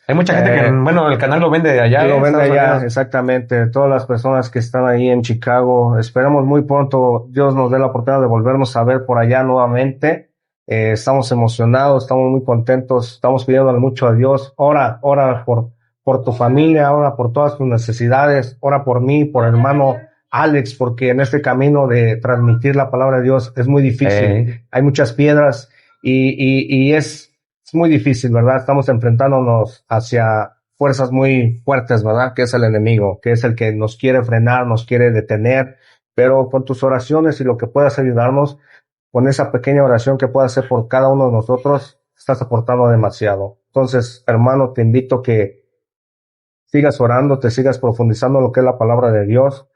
Hay mucha gente que, el canal lo vende de allá. Lo vende allá, exactamente. Todas las personas que están ahí en Chicago. Esperamos muy pronto Dios nos dé la oportunidad de volvernos a ver por allá nuevamente. Estamos emocionados, estamos muy contentos, estamos pidiéndole mucho a Dios. Ora por tu familia, ora por todas tus necesidades, ora por mí, por el hermano Alex, porque en este camino de transmitir la palabra de Dios es muy difícil. Hay muchas piedras y es muy difícil, ¿verdad? Estamos enfrentándonos hacia fuerzas muy fuertes, ¿verdad? Que es el enemigo, que es el que nos quiere frenar, nos quiere detener, pero con tus oraciones y lo que puedas ayudarnos, con esa pequeña oración que puedas hacer por cada uno de nosotros, estás aportando demasiado. Entonces, hermano, te invito a que sigas orando, te sigas profundizando en lo que es la palabra de Dios.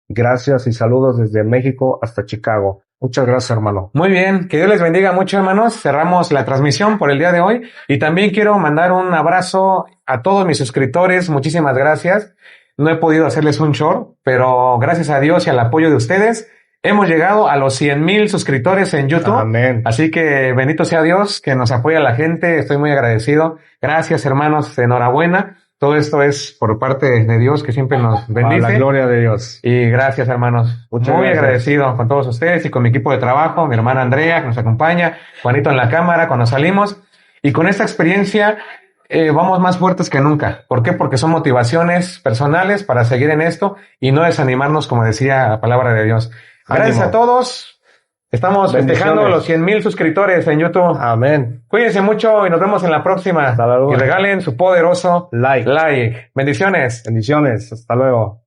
Gracias y saludos desde México hasta Chicago. Muchas gracias, hermano. Muy bien, que Dios les bendiga mucho, hermanos. Cerramos la transmisión por el día de hoy, y también quiero mandar un abrazo a todos mis suscriptores. Muchísimas gracias. No he podido hacerles un short, pero gracias a Dios y al apoyo de ustedes, hemos llegado a los 100,000 suscriptores en YouTube. Amén. Así que bendito sea Dios que nos apoya la gente. Estoy muy agradecido. Gracias, hermanos. Enhorabuena. Todo esto es por parte de Dios, que siempre nos bendice. A la gloria de Dios. Y gracias, hermanos. Muy agradecido con todos ustedes y con mi equipo de trabajo, mi hermana Andrea, que nos acompaña, Juanito en la cámara cuando salimos. Y con esta experiencia vamos más fuertes que nunca. ¿Por qué? Porque son motivaciones personales para seguir en esto y no desanimarnos, como decía la palabra de Dios. Gracias a todos. Estamos festejando Bendiciones. los 100,000 suscriptores en YouTube. Amén. Cuídense mucho y nos vemos en la próxima. Hasta luego. Y regalen su poderoso Like. like. Bendiciones. Bendiciones. Hasta luego.